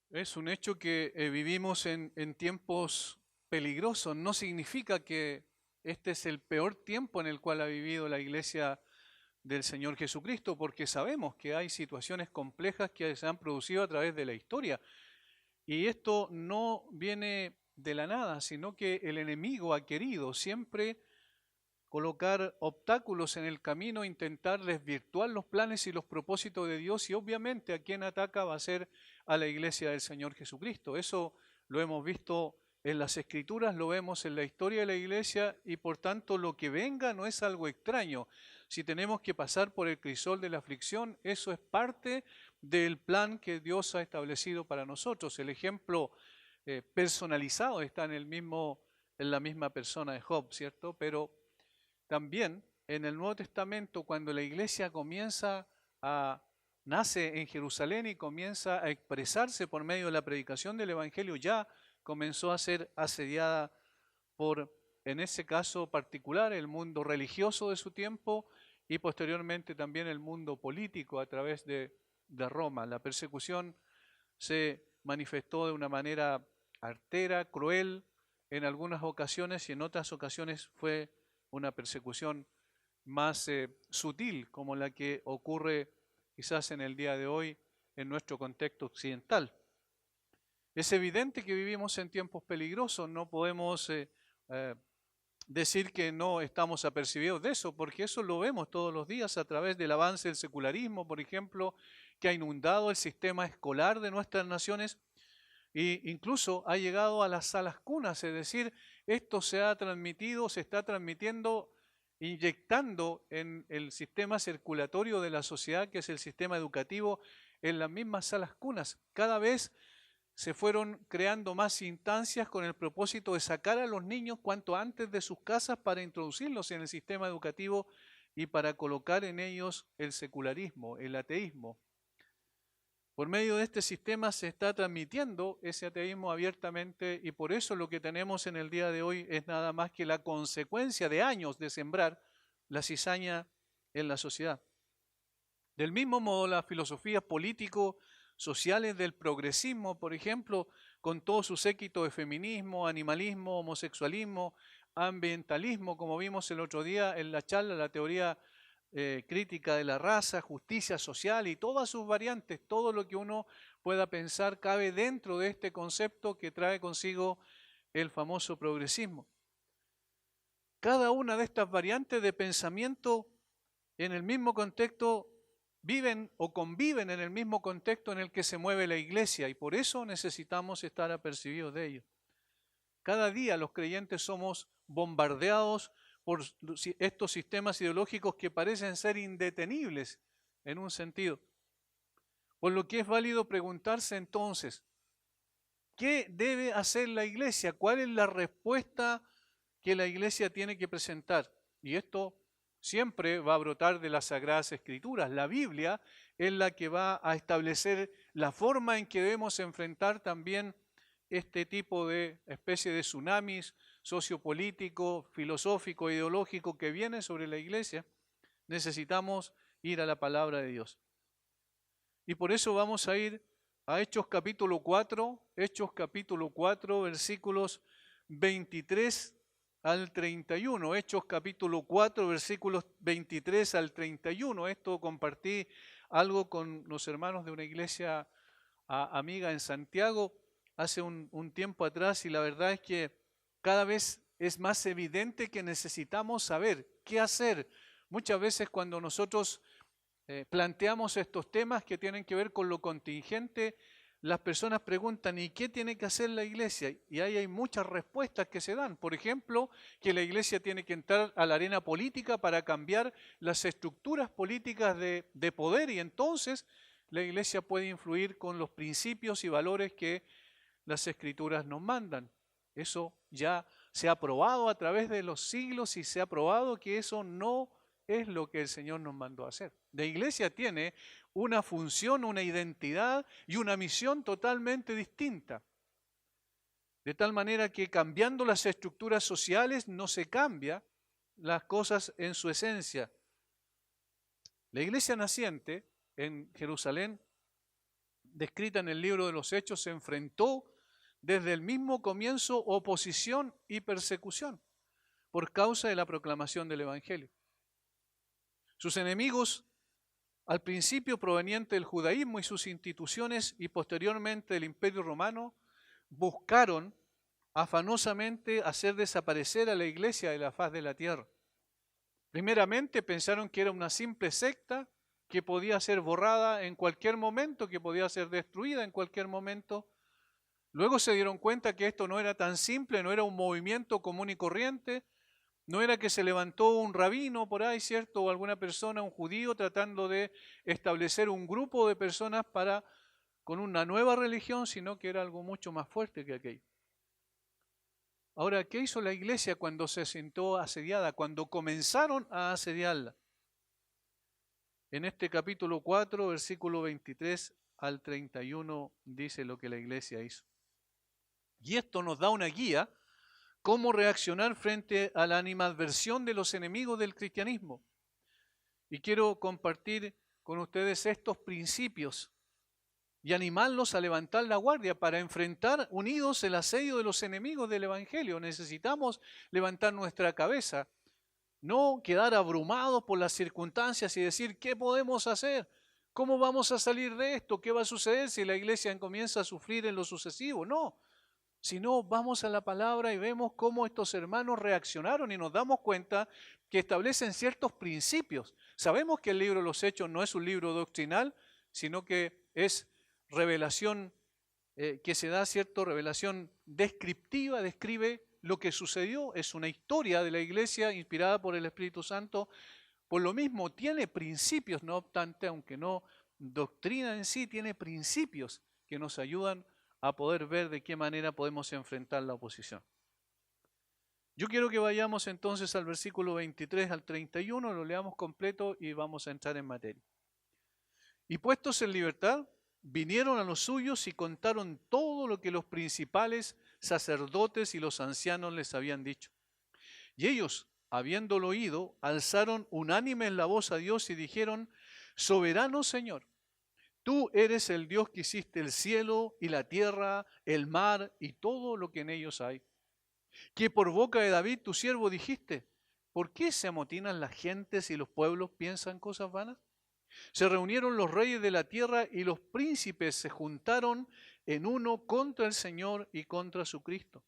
Es un hecho que vivimos en tiempos peligrosos. No significa que este es el peor tiempo en el cual ha vivido la Iglesia del Señor Jesucristo, porque sabemos que hay situaciones complejas que se han producido a través de la historia. Y esto no viene de la nada, sino que el enemigo ha querido siempre colocar obstáculos en el camino, intentar desvirtuar los planes y los propósitos de Dios, y obviamente a quien ataca va a ser a la iglesia del Señor Jesucristo. Eso lo hemos visto en las Escrituras, lo vemos en la historia de la iglesia, y por tanto lo que venga no es algo extraño. Si tenemos que pasar por el crisol de la aflicción, eso es parte del plan que Dios ha establecido para nosotros. El ejemplo personalizado está en la misma persona de Job, ¿cierto? Pero también en el Nuevo Testamento, cuando la iglesia nace en Jerusalén y comienza a expresarse por medio de la predicación del Evangelio, ya comenzó a ser asediada por, en ese caso particular, el mundo religioso de su tiempo y posteriormente también el mundo político a través de Roma. La persecución se manifestó de una manera artera, cruel, en algunas ocasiones, y en otras ocasiones fue una persecución más sutil, como la que ocurre quizás en el día de hoy en nuestro contexto occidental. Es evidente que vivimos en tiempos peligrosos, no podemos eh, decir que no estamos apercibidos de eso, porque eso lo vemos todos los días a través del avance del secularismo, por ejemplo, que ha inundado el sistema escolar de nuestras naciones e incluso ha llegado a las salas cunas, es decir, esto se ha transmitido, se está transmitiendo, inyectando en el sistema circulatorio de la sociedad, que es el sistema educativo, en las mismas salas cunas. Cada vez se fueron creando más instancias con el propósito de sacar a los niños cuanto antes de sus casas para introducirlos en el sistema educativo y para colocar en ellos el secularismo, el ateísmo. Por medio de este sistema se está transmitiendo ese ateísmo abiertamente, y por eso lo que tenemos en el día de hoy es nada más que la consecuencia de años de sembrar la cizaña en la sociedad. Del mismo modo, las filosofías político-sociales del progresismo, por ejemplo, con todo su séquito de feminismo, animalismo, homosexualismo, ambientalismo, como vimos el otro día en la charla, la teoría crítica de la raza, justicia social y todas sus variantes, todo lo que uno pueda pensar cabe dentro de este concepto que trae consigo el famoso progresismo. Cada una de estas variantes de pensamiento en el mismo contexto viven o conviven en el mismo contexto en el que se mueve la iglesia, y por eso necesitamos estar apercibidos de ello. Cada día los creyentes somos bombardeados por estos sistemas ideológicos que parecen ser indetenibles en un sentido. Por lo que es válido preguntarse entonces, ¿qué debe hacer la iglesia? ¿Cuál es la respuesta que la iglesia tiene que presentar? Y esto siempre va a brotar de las Sagradas Escrituras. La Biblia es la que va a establecer la forma en que debemos enfrentar también este tipo de especie de tsunamis sociopolítico, filosófico, ideológico que viene sobre la iglesia. Necesitamos ir a la palabra de Dios. Y por eso vamos a ir a Hechos capítulo 4, versículos 23 al 31. Hechos capítulo 4, versículos 23 al 31. Esto compartí algo con los hermanos de una iglesia amiga en Santiago hace un tiempo atrás, y la verdad es que cada vez es más evidente que necesitamos saber qué hacer. Muchas veces cuando nosotros planteamos estos temas que tienen que ver con lo contingente, las personas preguntan, ¿y qué tiene que hacer la iglesia? Y ahí hay muchas respuestas que se dan. Por ejemplo, que la iglesia tiene que entrar a la arena política para cambiar las estructuras políticas de poder, y entonces la iglesia puede influir con los principios y valores que las escrituras nos mandan. Eso ya se ha probado a través de los siglos, y se ha probado que eso no es lo que el Señor nos mandó a hacer. La iglesia tiene una función, una identidad y una misión totalmente distinta. De tal manera que cambiando las estructuras sociales no se cambia las cosas en su esencia. La iglesia naciente en Jerusalén descrita en el libro de los Hechos, se enfrentó desde el mismo comienzo oposición y persecución por causa de la proclamación del Evangelio. Sus enemigos, al principio provenientes del judaísmo y sus instituciones y posteriormente del Imperio Romano, buscaron afanosamente hacer desaparecer a la iglesia de la faz de la tierra. Primeramente pensaron que era una simple secta que podía ser borrada en cualquier momento, que podía ser destruida en cualquier momento. Luego se dieron cuenta que esto no era tan simple, no era un movimiento común y corriente, no era que se levantó un rabino por ahí, ¿cierto? O alguna persona, un judío, tratando de establecer un grupo de personas con una nueva religión, sino que era algo mucho más fuerte que aquello. Ahora, ¿qué hizo la iglesia cuando se sintió asediada? Cuando comenzaron a asediarla. En este capítulo 4, versículo 23 al 31, dice lo que la iglesia hizo. Y esto nos da una guía cómo reaccionar frente a la animadversión de los enemigos del cristianismo. Y quiero compartir con ustedes estos principios y animarlos a levantar la guardia para enfrentar unidos el asedio de los enemigos del Evangelio. Necesitamos levantar nuestra cabeza, no quedar abrumados por las circunstancias y decir, ¿qué podemos hacer? ¿Cómo vamos a salir de esto? ¿Qué va a suceder si la iglesia comienza a sufrir en lo sucesivo? No, sino vamos a la palabra y vemos cómo estos hermanos reaccionaron y nos damos cuenta que establecen ciertos principios. Sabemos que el libro de los Hechos no es un libro doctrinal, sino que es revelación que se da, ¿cierto? Revelación descriptiva, describe lo que sucedió, es una historia de la iglesia inspirada por el Espíritu Santo. Por lo mismo, tiene principios, no obstante, aunque no doctrina en sí, tiene principios que nos ayudan a poder ver de qué manera podemos enfrentar la oposición. Yo quiero que vayamos entonces al versículo 23 al 31, lo leamos completo y vamos a entrar en materia. Y puestos en libertad, vinieron a los suyos y contaron todo lo que los principales sacerdotes y los ancianos les habían dicho. Y ellos, habiéndolo oído, alzaron unánimes la voz a Dios y dijeron, soberano Señor, tú eres el Dios que hiciste el cielo y la tierra, el mar y todo lo que en ellos hay. Que por boca de David tu siervo dijiste, ¿por qué se amotinan las gentes y los pueblos piensan cosas vanas? Se reunieron los reyes de la tierra y los príncipes se juntaron en uno contra el Señor y contra su Cristo.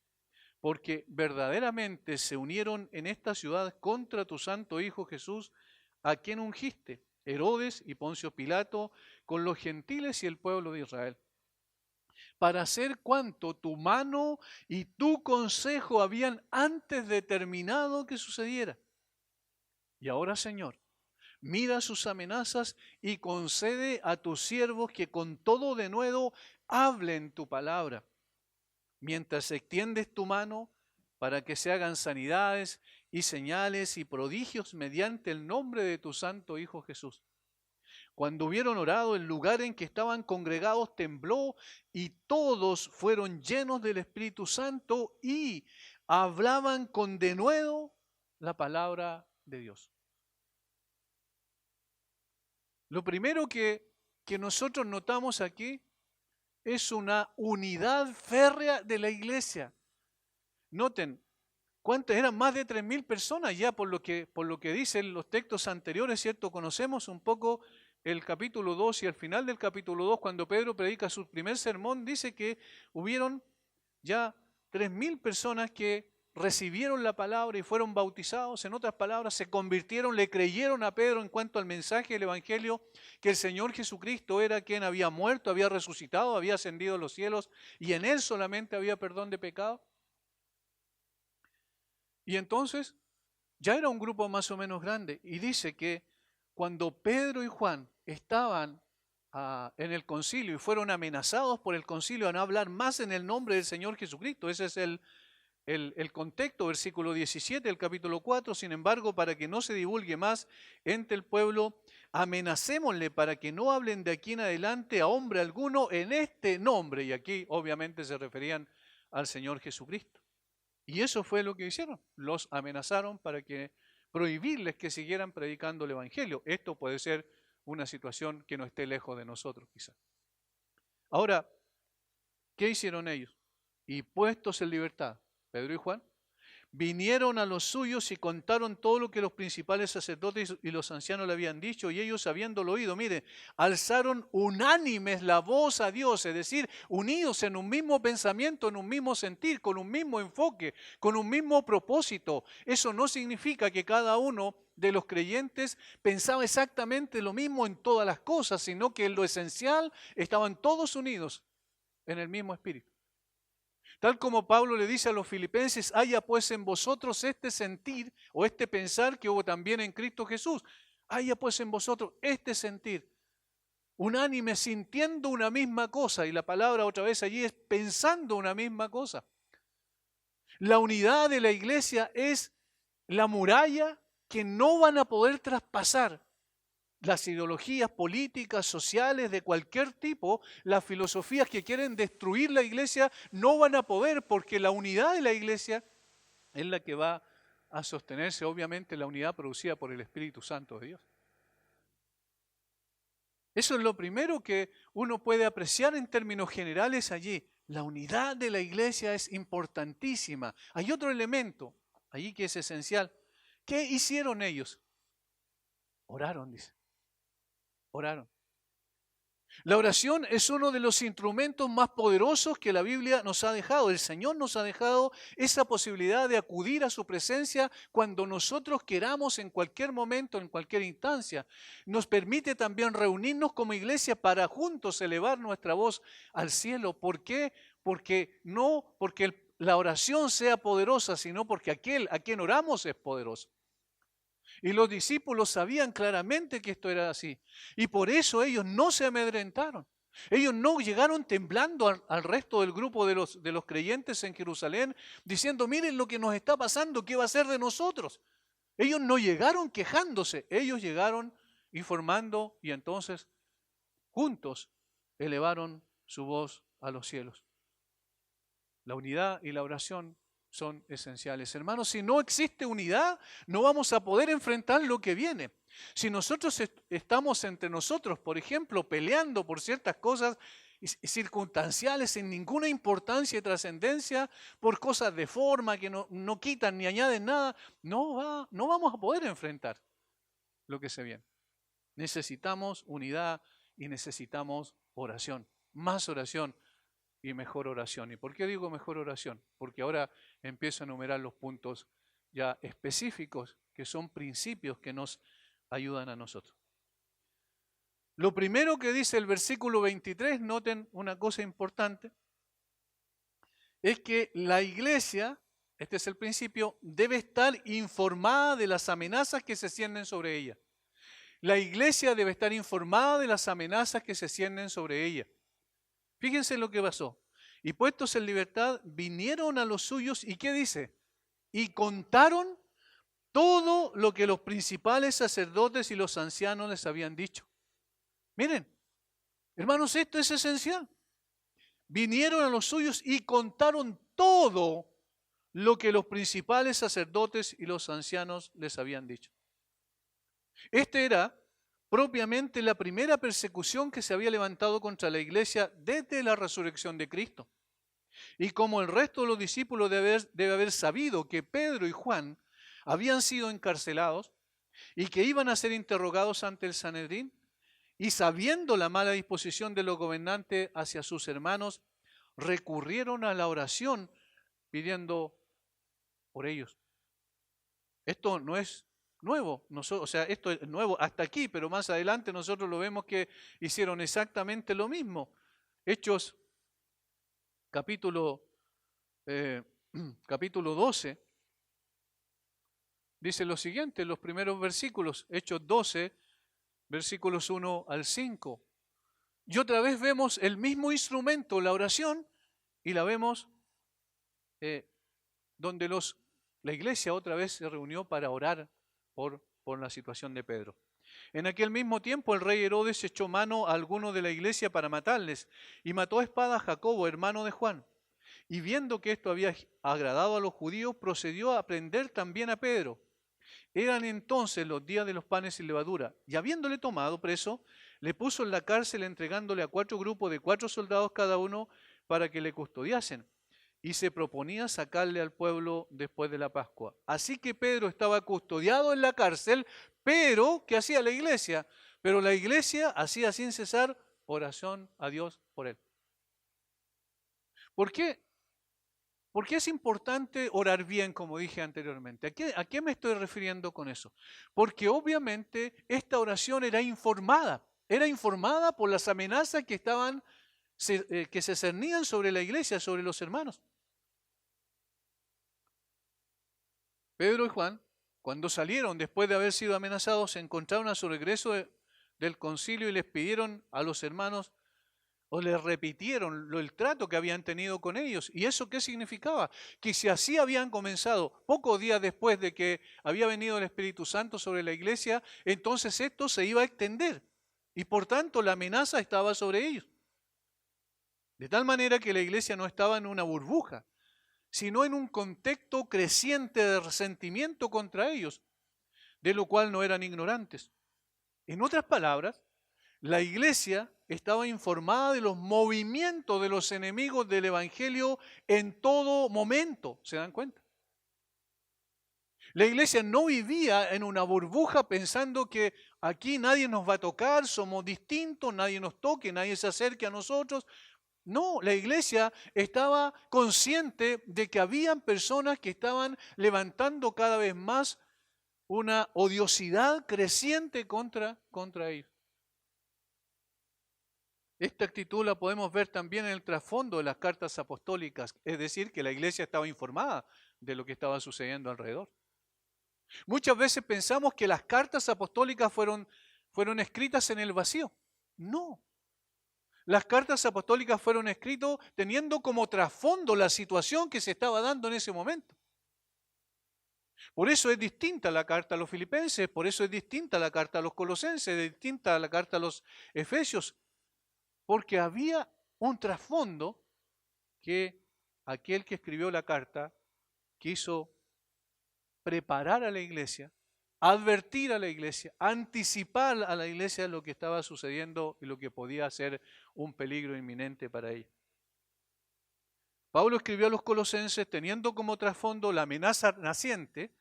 Porque verdaderamente se unieron en esta ciudad contra tu santo Hijo Jesús, a quien ungiste, Herodes y Poncio Pilato, con los gentiles y el pueblo de Israel, para hacer cuanto tu mano y tu consejo habían antes determinado que sucediera. Y ahora, Señor, mira sus amenazas y concede a tus siervos que con todo denuedo hablen tu palabra, mientras extiendes tu mano para que se hagan sanidades y señales y prodigios mediante el nombre de tu santo Hijo Jesús. Cuando hubieron orado, el lugar en que estaban congregados tembló y todos fueron llenos del Espíritu Santo y hablaban con denuedo la palabra de Dios. Lo primero que nosotros notamos aquí es una unidad férrea de la iglesia. Noten, ¿cuántas eran? Más de 3.000 personas ya por lo que dicen los textos anteriores, ¿cierto? Conocemos un poco el capítulo 2 y al final del capítulo 2, cuando Pedro predica su primer sermón, dice que hubieron ya 3.000 personas que recibieron la palabra y fueron bautizados, en otras palabras, se convirtieron, le creyeron a Pedro en cuanto al mensaje del Evangelio, que el Señor Jesucristo era quien había muerto, había resucitado, había ascendido a los cielos y en Él solamente había perdón de pecado. Y entonces ya era un grupo más o menos grande y dice que cuando Pedro y Juan estaban en el concilio y fueron amenazados por el concilio a no hablar más en el nombre del Señor Jesucristo, ese es el contexto, versículo 17 del capítulo 4, sin embargo, para que no se divulgue más entre el pueblo, amenacémosle para que no hablen de aquí en adelante a hombre alguno en este nombre, y aquí obviamente se referían al Señor Jesucristo. Y eso fue lo que hicieron, los amenazaron para que prohibirles que siguieran predicando el Evangelio. Esto puede ser una situación que no esté lejos de nosotros quizás. Ahora, ¿qué hicieron ellos? Y puestos en libertad, Pedro y Juan, vinieron a los suyos y contaron todo lo que los principales sacerdotes y los ancianos le habían dicho, y ellos, habiéndolo oído, mire, alzaron unánimes la voz a Dios, es decir, unidos en un mismo pensamiento, en un mismo sentir, con un mismo enfoque, con un mismo propósito. Eso no significa que cada uno de los creyentes pensaba exactamente lo mismo en todas las cosas, sino que en lo esencial estaban todos unidos en el mismo espíritu. Tal como Pablo le dice a los filipenses, haya pues en vosotros este sentir o este pensar que hubo también en Cristo Jesús. Haya pues en vosotros este sentir, unánime, sintiendo una misma cosa. Y la palabra otra vez allí es pensando una misma cosa. La unidad de la iglesia es la muralla que no van a poder traspasar las ideologías políticas, sociales, de cualquier tipo, las filosofías que quieren destruir la iglesia, no van a poder, porque la unidad de la iglesia es la que va a sostenerse, obviamente, la unidad producida por el Espíritu Santo de Dios. Eso es lo primero que uno puede apreciar en términos generales allí. La unidad de la iglesia es importantísima. Hay otro elemento allí que es esencial. ¿Qué hicieron ellos? Oraron, dice. Oraron. La oración es uno de los instrumentos más poderosos que la Biblia nos ha dejado. El Señor nos ha dejado esa posibilidad de acudir a su presencia cuando nosotros queramos, en cualquier momento, en cualquier instancia. Nos permite también reunirnos como iglesia para juntos elevar nuestra voz al cielo. ¿Por qué? Porque no porque la oración sea poderosa, sino porque aquel a quien oramos es poderoso. Y los discípulos sabían claramente que esto era así. Y por eso ellos no se amedrentaron. Ellos no llegaron temblando al resto del grupo de los creyentes en Jerusalén, diciendo, miren lo que nos está pasando, ¿qué va a ser de nosotros? Ellos no llegaron quejándose, ellos llegaron informando y entonces juntos elevaron su voz a los cielos. La unidad y la oración son esenciales. Hermanos, si no existe unidad, no vamos a poder enfrentar lo que viene. Si nosotros estamos entre nosotros, por ejemplo, peleando por ciertas cosas circunstanciales sin ninguna importancia y trascendencia, por cosas de forma que no quitan ni añaden nada, no vamos a poder enfrentar lo que se viene. Necesitamos unidad y necesitamos oración, más oración y mejor oración. ¿Y por qué digo mejor oración? Porque ahora empiezo a enumerar los puntos ya específicos que son principios que nos ayudan a nosotros. Lo primero que dice el versículo 23, noten una cosa importante, es que la iglesia, este es el principio, debe estar informada de las amenazas que se cienden sobre ella. La iglesia debe estar informada de las amenazas que se cienden sobre ella. Fíjense lo que pasó. Y puestos en libertad, vinieron a los suyos, ¿y qué dice? Y contaron todo lo que los principales sacerdotes y los ancianos les habían dicho. Miren, hermanos, esto es esencial. Vinieron a los suyos y contaron todo lo que los principales sacerdotes y los ancianos les habían dicho. Este era propiamente la primera persecución que se había levantado contra la iglesia desde la resurrección de Cristo. Y como el resto de los discípulos debe haber sabido que Pedro y Juan habían sido encarcelados y que iban a ser interrogados ante el Sanedrín, y sabiendo la mala disposición de los gobernantes hacia sus hermanos, recurrieron a la oración pidiendo por ellos. Esto no es nuevo, esto es nuevo hasta aquí, pero más adelante nosotros lo vemos que hicieron exactamente lo mismo. Hechos capítulo 12 dice lo siguiente, en los primeros versículos, Hechos 12, versículos 1 al 5. Y otra vez vemos el mismo instrumento, la oración, y la vemos donde la iglesia otra vez se reunió para orar por la situación de Pedro. En aquel mismo tiempo el rey Herodes echó mano a algunos de la iglesia para matarles y mató a espada a Jacobo, hermano de Juan. Y viendo que esto había agradado a los judíos, procedió a prender también a Pedro. Eran entonces los días de los panes sin levadura, y habiéndole tomado preso, le puso en la cárcel entregándole a 4 grupos de 4 soldados cada uno para que le custodiasen. Y se proponía sacarle al pueblo después de la Pascua. Así que Pedro estaba custodiado en la cárcel, pero ¿qué hacía la iglesia? Pero la iglesia hacía sin cesar oración a Dios por él. ¿Por qué? Porque es importante orar bien, como dije anteriormente. ¿A qué me estoy refiriendo con eso? Porque obviamente esta oración era informada por las amenazas que que se cernían sobre la iglesia, sobre los hermanos. Pedro y Juan, cuando salieron después de haber sido amenazados, se encontraron a su regreso del concilio y les pidieron a los hermanos o les repitieron el trato que habían tenido con ellos. ¿Y eso qué significaba? Que si así habían comenzado pocos días después de que había venido el Espíritu Santo sobre la iglesia, entonces esto se iba a extender. Y por tanto la amenaza estaba sobre ellos. De tal manera que la iglesia no estaba en una burbuja, sino en un contexto creciente de resentimiento contra ellos, de lo cual no eran ignorantes. En otras palabras, la iglesia estaba informada de los movimientos de los enemigos del Evangelio en todo momento, ¿se dan cuenta? La iglesia no vivía en una burbuja pensando que aquí nadie nos va a tocar, somos distintos, nadie nos toque, nadie se acerque a nosotros. No, la iglesia estaba consciente de que habían personas que estaban levantando cada vez más una odiosidad creciente contra ellos. Esta actitud la podemos ver también en el trasfondo de las cartas apostólicas, es decir, que la iglesia estaba informada de lo que estaba sucediendo alrededor. Muchas veces pensamos que las cartas apostólicas fueron escritas en el vacío. No. Las cartas apostólicas fueron escritas teniendo como trasfondo la situación que se estaba dando en ese momento. Por eso es distinta la carta a los filipenses, por eso es distinta la carta a los colosenses, es distinta la carta a los efesios, porque había un trasfondo que aquel que escribió la carta quiso preparar a la iglesia, advertir a la iglesia, anticipar a la iglesia lo que estaba sucediendo y lo que podía ser un peligro inminente para ella. Pablo escribió a los colosenses teniendo como trasfondo la amenaza naciente,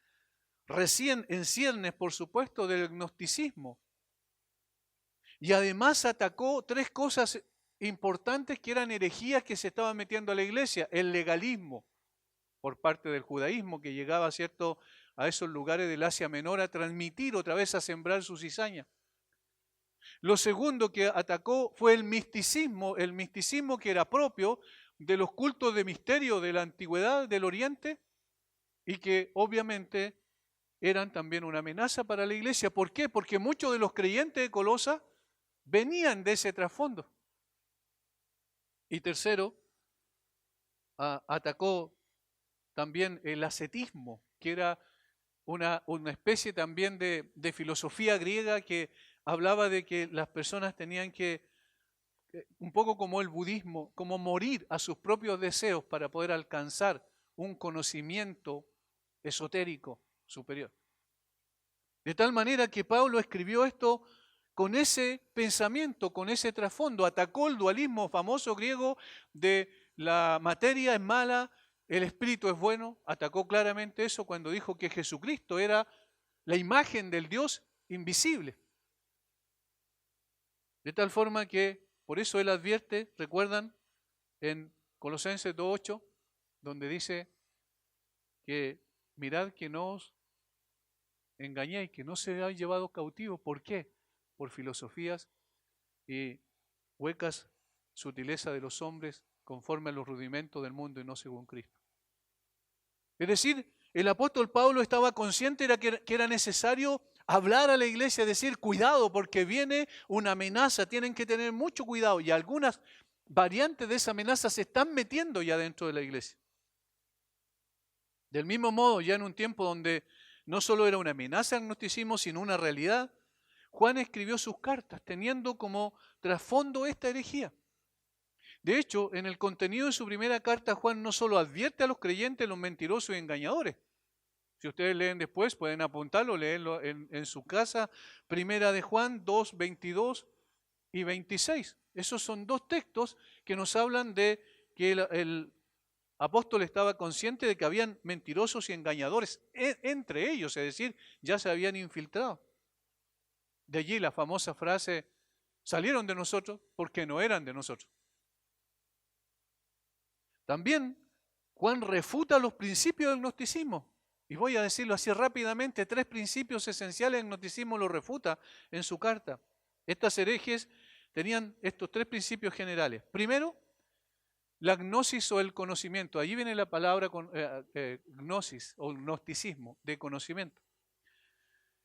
recién en ciernes, por supuesto, del gnosticismo. Y además atacó 3 cosas importantes que eran herejías que se estaban metiendo a la iglesia. El legalismo por parte del judaísmo que llegaba, ¿cierto?, a esos lugares del Asia Menor a transmitir otra vez, a sembrar su cizaña. Lo segundo que atacó fue el misticismo que era propio de los cultos de misterio de la antigüedad del Oriente y que obviamente eran también una amenaza para la iglesia. ¿Por qué? Porque muchos de los creyentes de Colosa venían de ese trasfondo. Y tercero, atacó también el ascetismo, que era una especie también de filosofía griega que hablaba de que las personas tenían que, un poco como el budismo, como morir a sus propios deseos para poder alcanzar un conocimiento esotérico superior. De tal manera que Pablo escribió esto con ese pensamiento, con ese trasfondo. Atacó el dualismo famoso griego de la materia es mala, el espíritu es bueno. Atacó claramente eso cuando dijo que Jesucristo era la imagen del Dios invisible. De tal forma que, por eso él advierte, recuerdan, en Colosenses 2:8, donde dice que mirad que no os engañéis, que no se han llevado cautivos. ¿Por qué? Por filosofías y huecas sutileza de los hombres conforme a los rudimentos del mundo y no según Cristo. Es decir, el apóstol Pablo estaba consciente de que era necesario hablar a la iglesia, decir cuidado porque viene una amenaza, tienen que tener mucho cuidado y algunas variantes de esa amenaza se están metiendo ya dentro de la iglesia. Del mismo modo, ya en un tiempo donde no solo era una amenaza al gnosticismo, sino una realidad, Juan escribió sus cartas teniendo como trasfondo esta herejía. De hecho, en el contenido de su primera carta, Juan no solo advierte a los creyentes los mentirosos y engañadores. Si ustedes leen después, pueden apuntarlo, leerlo en su casa. Primera de Juan 2:22 y 26. Esos son dos textos que nos hablan de que el apóstol estaba consciente de que habían mentirosos y engañadores entre ellos, es decir, ya se habían infiltrado. De allí la famosa frase, salieron de nosotros porque no eran de nosotros. También Juan refuta los principios del gnosticismo. Y voy a decirlo así rápidamente, 3 principios esenciales del gnosticismo los refuta en su carta. Estas herejes tenían estos 3 principios generales. Primero, la gnosis o el conocimiento. Allí viene la palabra gnosis o gnosticismo, de conocimiento.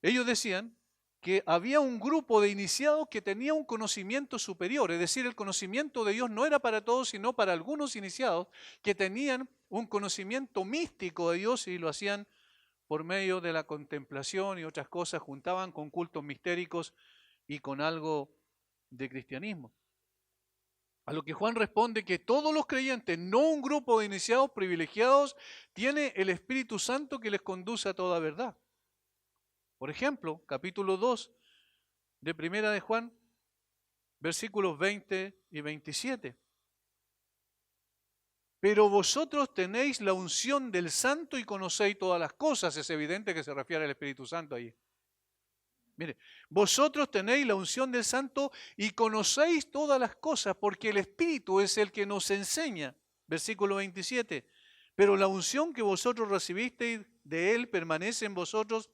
Ellos decían que había un grupo de iniciados que tenía un conocimiento superior, es decir, el conocimiento de Dios no era para todos, sino para algunos iniciados que tenían un conocimiento místico de Dios y lo hacían por medio de la contemplación y otras cosas, juntaban con cultos mistéricos y con algo de cristianismo. A lo que Juan responde que todos los creyentes, no un grupo de iniciados privilegiados, tiene el Espíritu Santo que les conduce a toda verdad. Por ejemplo, capítulo 2 de Primera de Juan, versículos 20 y 27. Pero vosotros tenéis la unción del Santo y conocéis todas las cosas. Es evidente que se refiere al Espíritu Santo ahí. Mire, vosotros tenéis la unción del Santo y conocéis todas las cosas, porque el Espíritu es el que nos enseña. Versículo 27. Pero la unción que vosotros recibisteis de Él permanece en vosotros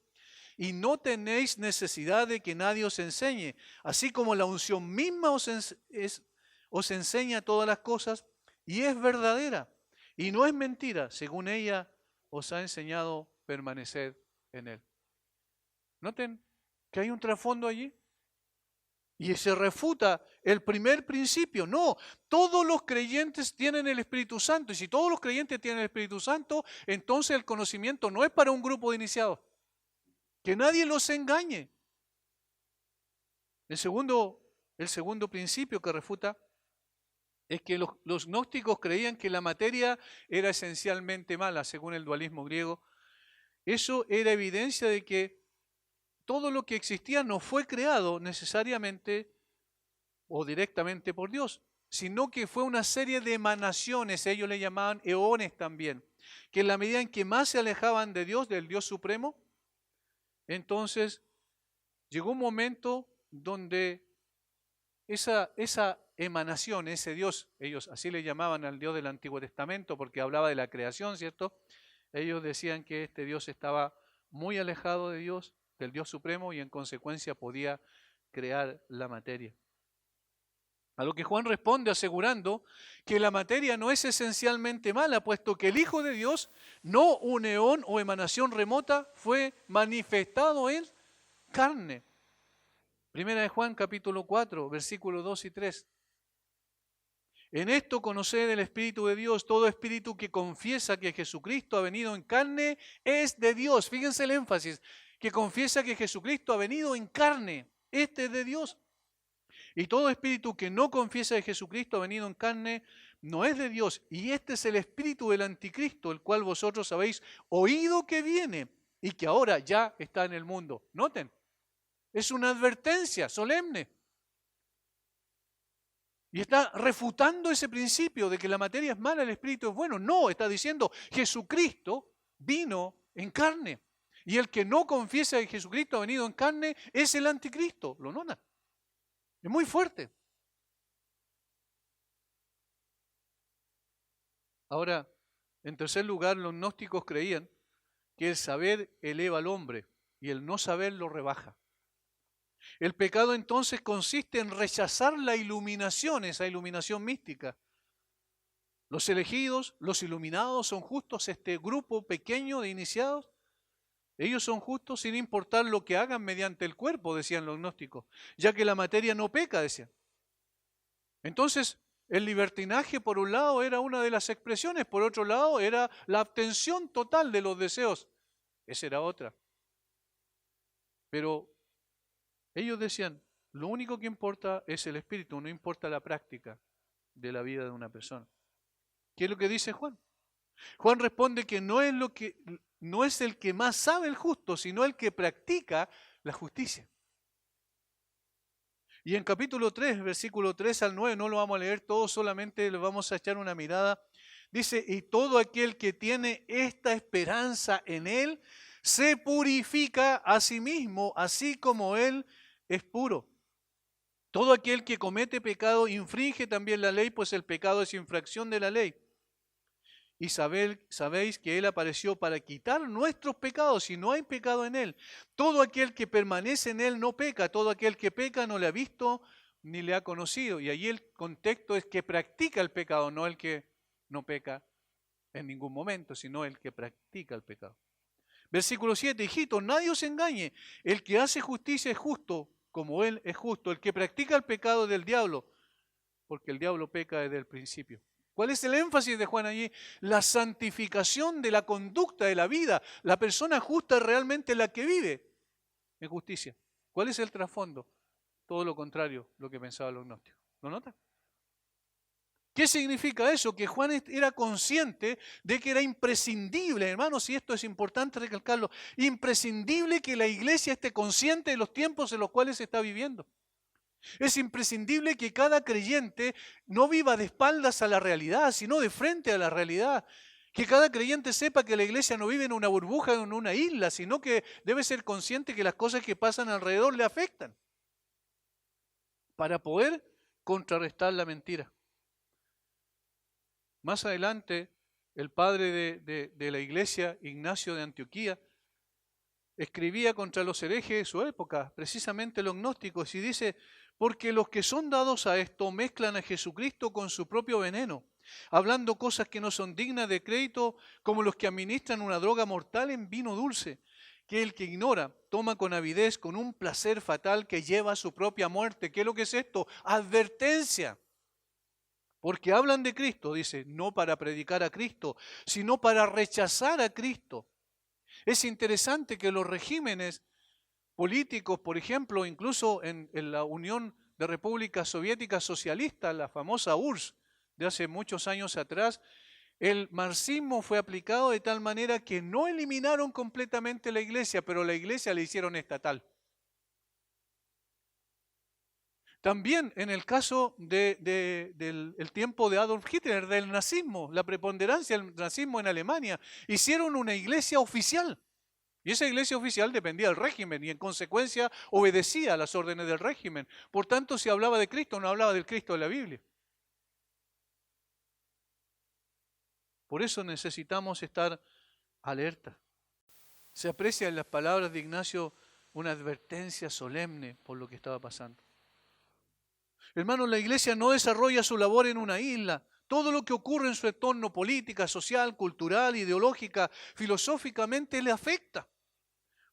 y no tenéis necesidad de que nadie os enseñe. Así como la unción misma os enseña todas las cosas y es verdadera y no es mentira. Según ella os ha enseñado permanecer en Él. Noten que hay un trasfondo allí. Y se refuta el primer principio. No, todos los creyentes tienen el Espíritu Santo. Y si todos los creyentes tienen el Espíritu Santo, entonces el conocimiento no es para un grupo de iniciados. Que nadie los engañe. El segundo principio que refuta es que los gnósticos creían que la materia era esencialmente mala, según el dualismo griego. Eso era evidencia de que todo lo que existía no fue creado necesariamente o directamente por Dios, sino que fue una serie de emanaciones, ellos le llamaban eones también, que en la medida en que más se alejaban de Dios, del Dios supremo, entonces llegó un momento donde esa emanación, ese Dios, ellos así le llamaban al Dios del Antiguo Testamento porque hablaba de la creación, ¿cierto? Ellos decían que este Dios estaba muy alejado de Dios, del Dios supremo, y en consecuencia podía crear la materia. A lo que Juan responde asegurando que la materia no es esencialmente mala, puesto que el Hijo de Dios, no un eón o emanación remota, fue manifestado en carne. Primera de Juan capítulo 4, versículos 2 y 3. En esto conoced el Espíritu de Dios, todo espíritu que confiesa que Jesucristo ha venido en carne es de Dios. Fíjense el énfasis, que confiesa que Jesucristo ha venido en carne, este es de Dios. Y todo espíritu que no confiesa que Jesucristo ha venido en carne no es de Dios. Y este es el espíritu del anticristo, el cual vosotros habéis oído que viene y que ahora ya está en el mundo. Noten, es una advertencia solemne. Y está refutando ese principio de que la materia es mala, el espíritu es bueno. No, está diciendo Jesucristo vino en carne. Y el que no confiesa que Jesucristo ha venido en carne es el anticristo. ¿Lo notan? Es muy fuerte. Ahora, en tercer lugar, los gnósticos creían que el saber eleva al hombre y el no saber lo rebaja. El pecado entonces consiste en rechazar la iluminación, esa iluminación mística. Los elegidos, los iluminados son justos, este grupo pequeño de iniciados, ellos son justos sin importar lo que hagan mediante el cuerpo, decían los gnósticos, ya que la materia no peca, decían. Entonces, el libertinaje por un lado era una de las expresiones, por otro lado era la abstención total de los deseos. Esa era otra. Pero ellos decían, lo único que importa es el espíritu, no importa la práctica de la vida de una persona. ¿Qué es lo que dice Juan? Juan responde que no es el que más sabe el justo, sino el que practica la justicia. Y en capítulo 3, versículo 3 al 9, no lo vamos a leer todo, solamente le vamos a echar una mirada. Dice, y todo aquel que tiene esta esperanza en Él, se purifica a sí mismo, así como Él es puro. Todo aquel que comete pecado infringe también la ley, pues el pecado es infracción de la ley. Y sabéis que Él apareció para quitar nuestros pecados y no hay pecado en Él. Todo aquel que permanece en Él no peca, todo aquel que peca no le ha visto ni le ha conocido. Y allí el contexto es que practica el pecado, no el que no peca en ningún momento, sino el que practica el pecado. Versículo 7, hijitos, nadie os engañe, el que hace justicia es justo, como Él es justo. El que practica el pecado es del diablo, porque el diablo peca desde el principio. ¿Cuál es el énfasis de Juan allí? La santificación de la conducta de la vida. La persona justa es realmente la que vive en justicia. ¿Cuál es el trasfondo? Todo lo contrario, lo que pensaba los gnósticos. ¿Lo notan? ¿Qué significa eso? Que Juan era consciente de que era imprescindible, hermanos, y esto es importante recalcarlo, imprescindible que la iglesia esté consciente de los tiempos en los cuales se está viviendo. Es imprescindible que cada creyente no viva de espaldas a la realidad, sino de frente a la realidad. Que cada creyente sepa que la iglesia no vive en una burbuja o en una isla, sino que debe ser consciente que las cosas que pasan alrededor le afectan para poder contrarrestar la mentira. Más adelante, el padre de la iglesia, Ignacio de Antioquía, escribía contra los herejes de su época, precisamente los gnósticos, y dice, porque los que son dados a esto mezclan a Jesucristo con su propio veneno, hablando cosas que no son dignas de crédito, como los que administran una droga mortal en vino dulce, que el que ignora toma con avidez, con un placer fatal que lleva a su propia muerte. ¿Qué es lo que es esto? Advertencia. Porque hablan de Cristo, dice, no para predicar a Cristo, sino para rechazar a Cristo. Es interesante que los regímenes políticos, por ejemplo, incluso en la Unión de Repúblicas Soviéticas Socialistas, la famosa URSS de hace muchos años atrás, el marxismo fue aplicado de tal manera que no eliminaron completamente la iglesia, pero la iglesia la hicieron estatal. También en el caso del tiempo de Adolf Hitler, del nazismo, la preponderancia del nazismo en Alemania, hicieron una iglesia oficial. Y esa iglesia oficial dependía del régimen y en consecuencia obedecía a las órdenes del régimen. Por tanto, si hablaba de Cristo, no hablaba del Cristo de la Biblia. Por eso necesitamos estar alerta. Se aprecia en las palabras de Ignacio una advertencia solemne por lo que estaba pasando. Hermanos, la iglesia no desarrolla su labor en una isla. Todo lo que ocurre en su entorno política, social, cultural, ideológica, filosóficamente le afecta.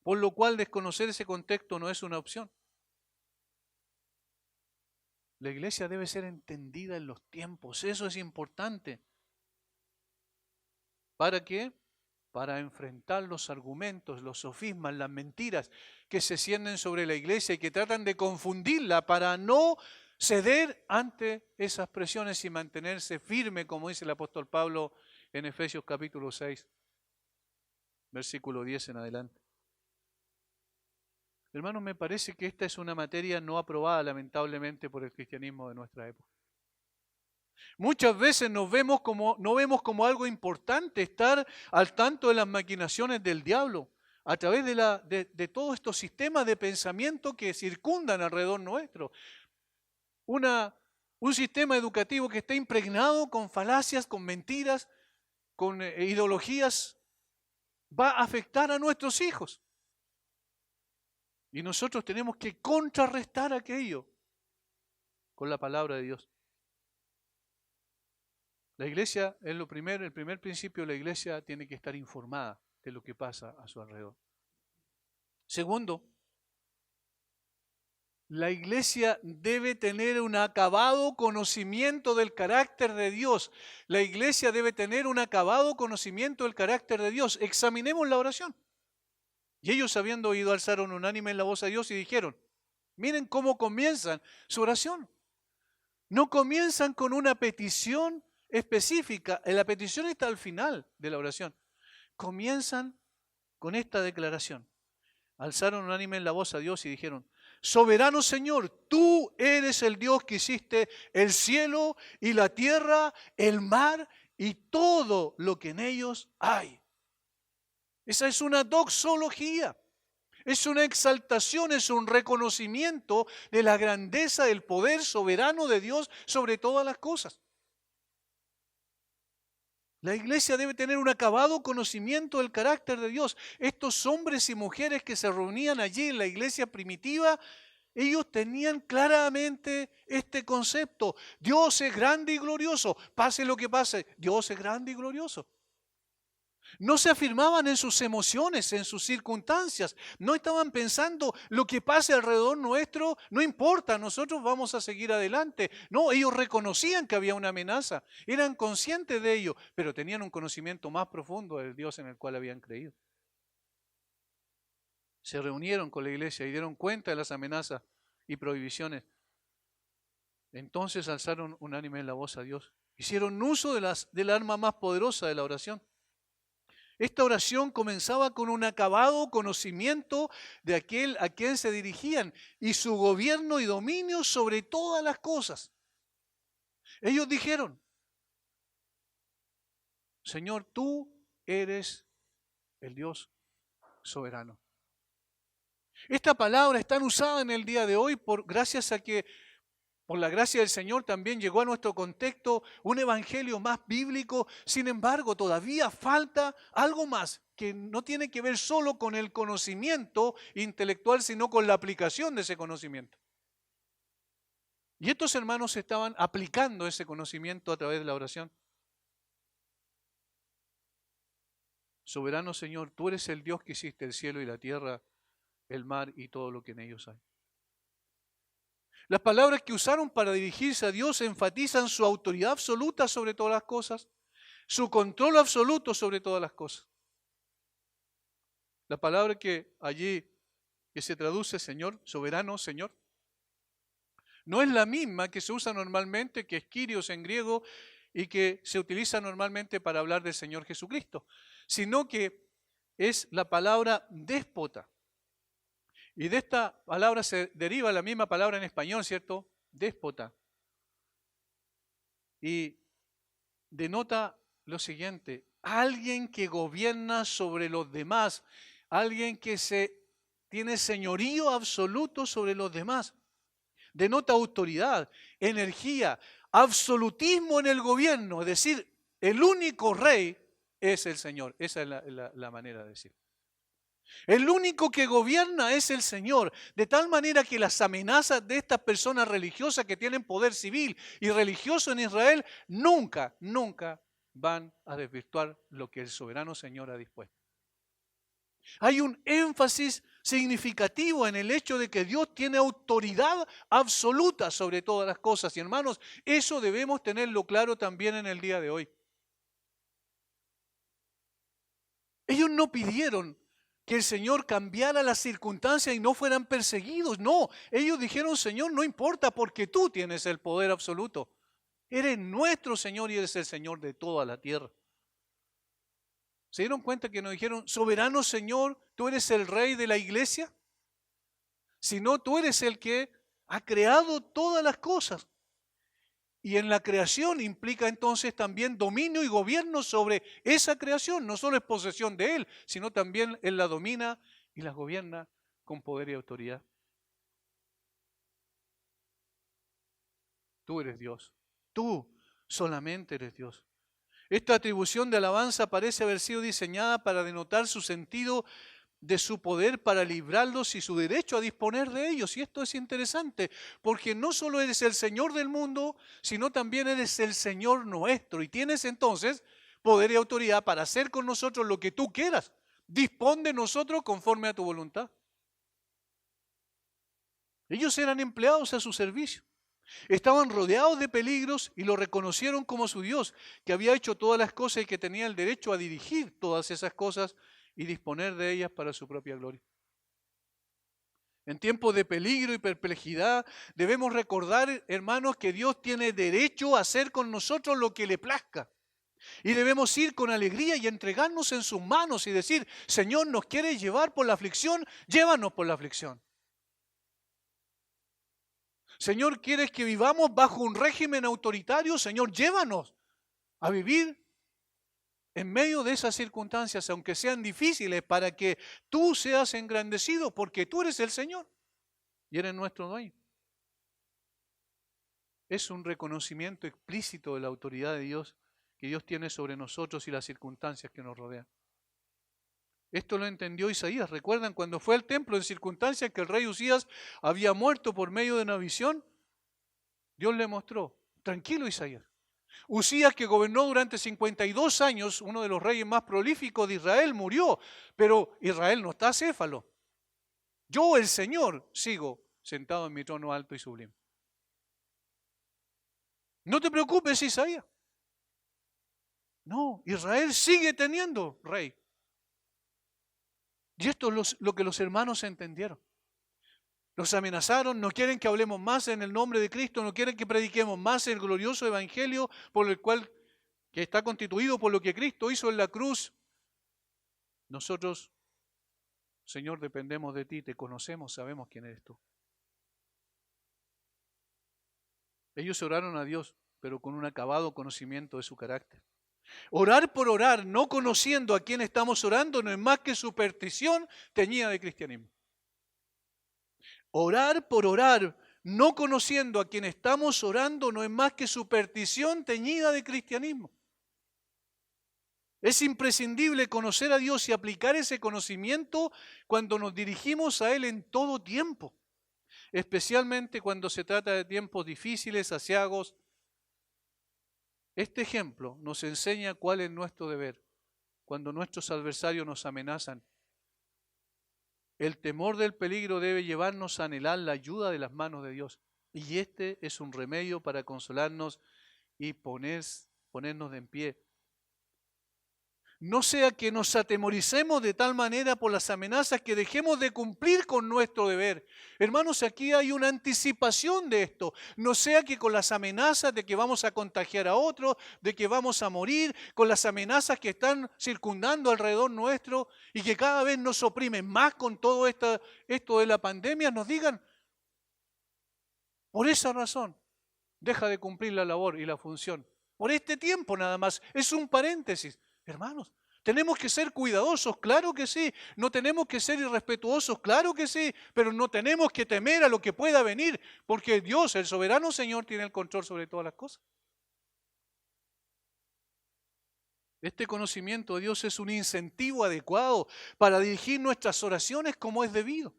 Por lo cual desconocer ese contexto no es una opción. La iglesia debe ser entendida en los tiempos. Eso es importante. ¿Para qué? Para enfrentar los argumentos, los sofismas, las mentiras que se cienden sobre la iglesia y que tratan de confundirla para no ceder ante esas presiones y mantenerse firme, como dice el apóstol Pablo en Efesios capítulo 6, versículo 10 en adelante. Hermanos, me parece que esta es una materia no aprobada lamentablemente por el cristianismo de nuestra época. Muchas veces no vemos como algo importante estar al tanto de las maquinaciones del diablo a través de todos estos sistemas de pensamiento que circundan alrededor nuestro. Un sistema educativo que está impregnado con falacias, con mentiras, con ideologías, va a afectar a nuestros hijos. Y nosotros tenemos que contrarrestar aquello con la palabra de Dios. La iglesia es el primer principio, la iglesia tiene que estar informada de lo que pasa a su alrededor. Segundo, la iglesia debe tener un acabado conocimiento del carácter de Dios. La iglesia debe tener un acabado conocimiento del carácter de Dios. Examinemos la oración. Y ellos, habiendo oído, alzaron unánime la voz a Dios y dijeron, miren cómo comienzan su oración. No comienzan con una petición específica. La petición está al final de la oración. Comienzan con esta declaración. Alzaron unánime la voz a Dios y dijeron, Soberano Señor, tú eres el Dios que hiciste el cielo y la tierra, el mar y todo lo que en ellos hay. Esa es una doxología. Es una exaltación, es un reconocimiento de la grandeza del poder soberano de Dios sobre todas las cosas. La iglesia debe tener un acabado conocimiento del carácter de Dios. Estos hombres y mujeres que se reunían allí en la iglesia primitiva, ellos tenían claramente este concepto. Dios es grande y glorioso. Pase lo que pase, Dios es grande y glorioso. No se afirmaban en sus emociones, en sus circunstancias. No estaban pensando lo que pase alrededor nuestro, no importa, nosotros vamos a seguir adelante. No, ellos reconocían que había una amenaza, eran conscientes de ello, pero tenían un conocimiento más profundo del Dios en el cual habían creído. Se reunieron con la iglesia y dieron cuenta de las amenazas y prohibiciones. Entonces alzaron unánime la voz a Dios. Hicieron uso del arma más poderosa de la oración. Esta oración comenzaba con un acabado conocimiento de aquel a quien se dirigían y su gobierno y dominio sobre todas las cosas. Ellos dijeron, Señor, tú eres el Dios soberano. Esta palabra es tan usada en el día de hoy gracias a que por la gracia del Señor también llegó a nuestro contexto un evangelio más bíblico. Sin embargo, todavía falta algo más que no tiene que ver solo con el conocimiento intelectual, sino con la aplicación de ese conocimiento. Y estos hermanos estaban aplicando ese conocimiento a través de la oración. Soberano Señor, tú eres el Dios que hiciste el cielo y la tierra, el mar y todo lo que en ellos hay. Las palabras que usaron para dirigirse a Dios enfatizan su autoridad absoluta sobre todas las cosas, su control absoluto sobre todas las cosas. La palabra que allí que se traduce Señor, soberano Señor, no es la misma que se usa normalmente, que es Kyrios en griego y que se utiliza normalmente para hablar del Señor Jesucristo, sino que es la palabra déspota. Y de esta palabra se deriva la misma palabra en español, ¿cierto? Déspota. Y denota lo siguiente: alguien que gobierna sobre los demás, alguien que tiene señorío absoluto sobre los demás. Denota autoridad, energía, absolutismo en el gobierno, es decir, el único rey es el Señor. Esa es la manera de decir. El único que gobierna es el Señor, de tal manera que las amenazas de estas personas religiosas que tienen poder civil y religioso en Israel nunca van a desvirtuar lo que el soberano Señor ha dispuesto. Hay un énfasis significativo en el hecho de que Dios tiene autoridad absoluta sobre todas las cosas. Y hermanos, eso debemos tenerlo claro también en el día de hoy. Ellos no pidieron que el Señor cambiara las circunstancias y no fueran perseguidos. No, ellos dijeron, Señor, no importa porque tú tienes el poder absoluto. Eres nuestro Señor y eres el Señor de toda la tierra. ¿Se dieron cuenta que nos dijeron, soberano Señor, tú eres el rey de la iglesia? Si no, tú eres el que ha creado todas las cosas. Y en la creación implica entonces también dominio y gobierno sobre esa creación. No solo es posesión de Él, sino también Él la domina y la gobierna con poder y autoridad. Tú eres Dios. Tú solamente eres Dios. Esta atribución de alabanza parece haber sido diseñada para denotar su sentido de su poder para librarlos y su derecho a disponer de ellos. Y esto es interesante, porque no solo eres el Señor del mundo, sino también eres el Señor nuestro. Y tienes entonces poder y autoridad para hacer con nosotros lo que tú quieras. Dispón de nosotros conforme a tu voluntad. Ellos eran empleados a su servicio. Estaban rodeados de peligros y lo reconocieron como su Dios, que había hecho todas las cosas y que tenía el derecho a dirigir todas esas cosas y disponer de ellas para su propia gloria. En tiempos de peligro y perplejidad debemos recordar, hermanos, que Dios tiene derecho a hacer con nosotros lo que le plazca. Y debemos ir con alegría y entregarnos en sus manos y decir, Señor, ¿nos quieres llevar por la aflicción? Llévanos por la aflicción. Señor, ¿quieres que vivamos bajo un régimen autoritario? Señor, llévanos a vivir en medio de esas circunstancias, aunque sean difíciles, para que tú seas engrandecido, porque tú eres el Señor y eres nuestro dueño. Es un reconocimiento explícito de la autoridad de Dios que Dios tiene sobre nosotros y las circunstancias que nos rodean. Esto lo entendió Isaías. ¿Recuerdan cuando fue al templo en circunstancias que el rey Usías había muerto por medio de una visión? Dios le mostró, tranquilo Isaías. Usías, que gobernó durante 52 años, uno de los reyes más prolíficos de Israel, murió, pero Israel no está acéfalo. Yo, el Señor, sigo sentado en mi trono alto y sublime. No te preocupes, Isaías. No, Israel sigue teniendo rey. Y esto es lo que los hermanos entendieron. Nos amenazaron, no quieren que hablemos más en el nombre de Cristo, no quieren que prediquemos más el glorioso evangelio por el cual, que está constituido por lo que Cristo hizo en la cruz. Nosotros, Señor, dependemos de ti, te conocemos, sabemos quién eres tú. Ellos oraron a Dios, pero con un acabado conocimiento de su carácter. Orar por orar, no conociendo a quién estamos orando, no es más que superstición teñida de cristianismo. Orar por orar, no conociendo a quien estamos orando, no es más que superstición teñida de cristianismo. Es imprescindible conocer a Dios y aplicar ese conocimiento cuando nos dirigimos a Él en todo tiempo, especialmente cuando se trata de tiempos difíciles, aciagos. Este ejemplo nos enseña cuál es nuestro deber cuando nuestros adversarios nos amenazan. El temor del peligro debe llevarnos a anhelar la ayuda de las manos de Dios. Y este es un remedio para consolarnos y ponernos de en pie. No sea que nos atemoricemos de tal manera por las amenazas que dejemos de cumplir con nuestro deber. Hermanos, aquí hay una anticipación de esto. No sea que con las amenazas de que vamos a contagiar a otros, de que vamos a morir, con las amenazas que están circundando alrededor nuestro y que cada vez nos oprimen más con todo esto de la pandemia, nos digan, por esa razón, deja de cumplir la labor y la función. Por este tiempo nada más. Es un paréntesis. Hermanos, tenemos que ser cuidadosos, claro que sí. No tenemos que ser irrespetuosos, claro que sí. Pero no tenemos que temer a lo que pueda venir, porque Dios, el soberano Señor, tiene el control sobre todas las cosas. Este conocimiento de Dios es un incentivo adecuado para dirigir nuestras oraciones como es debido.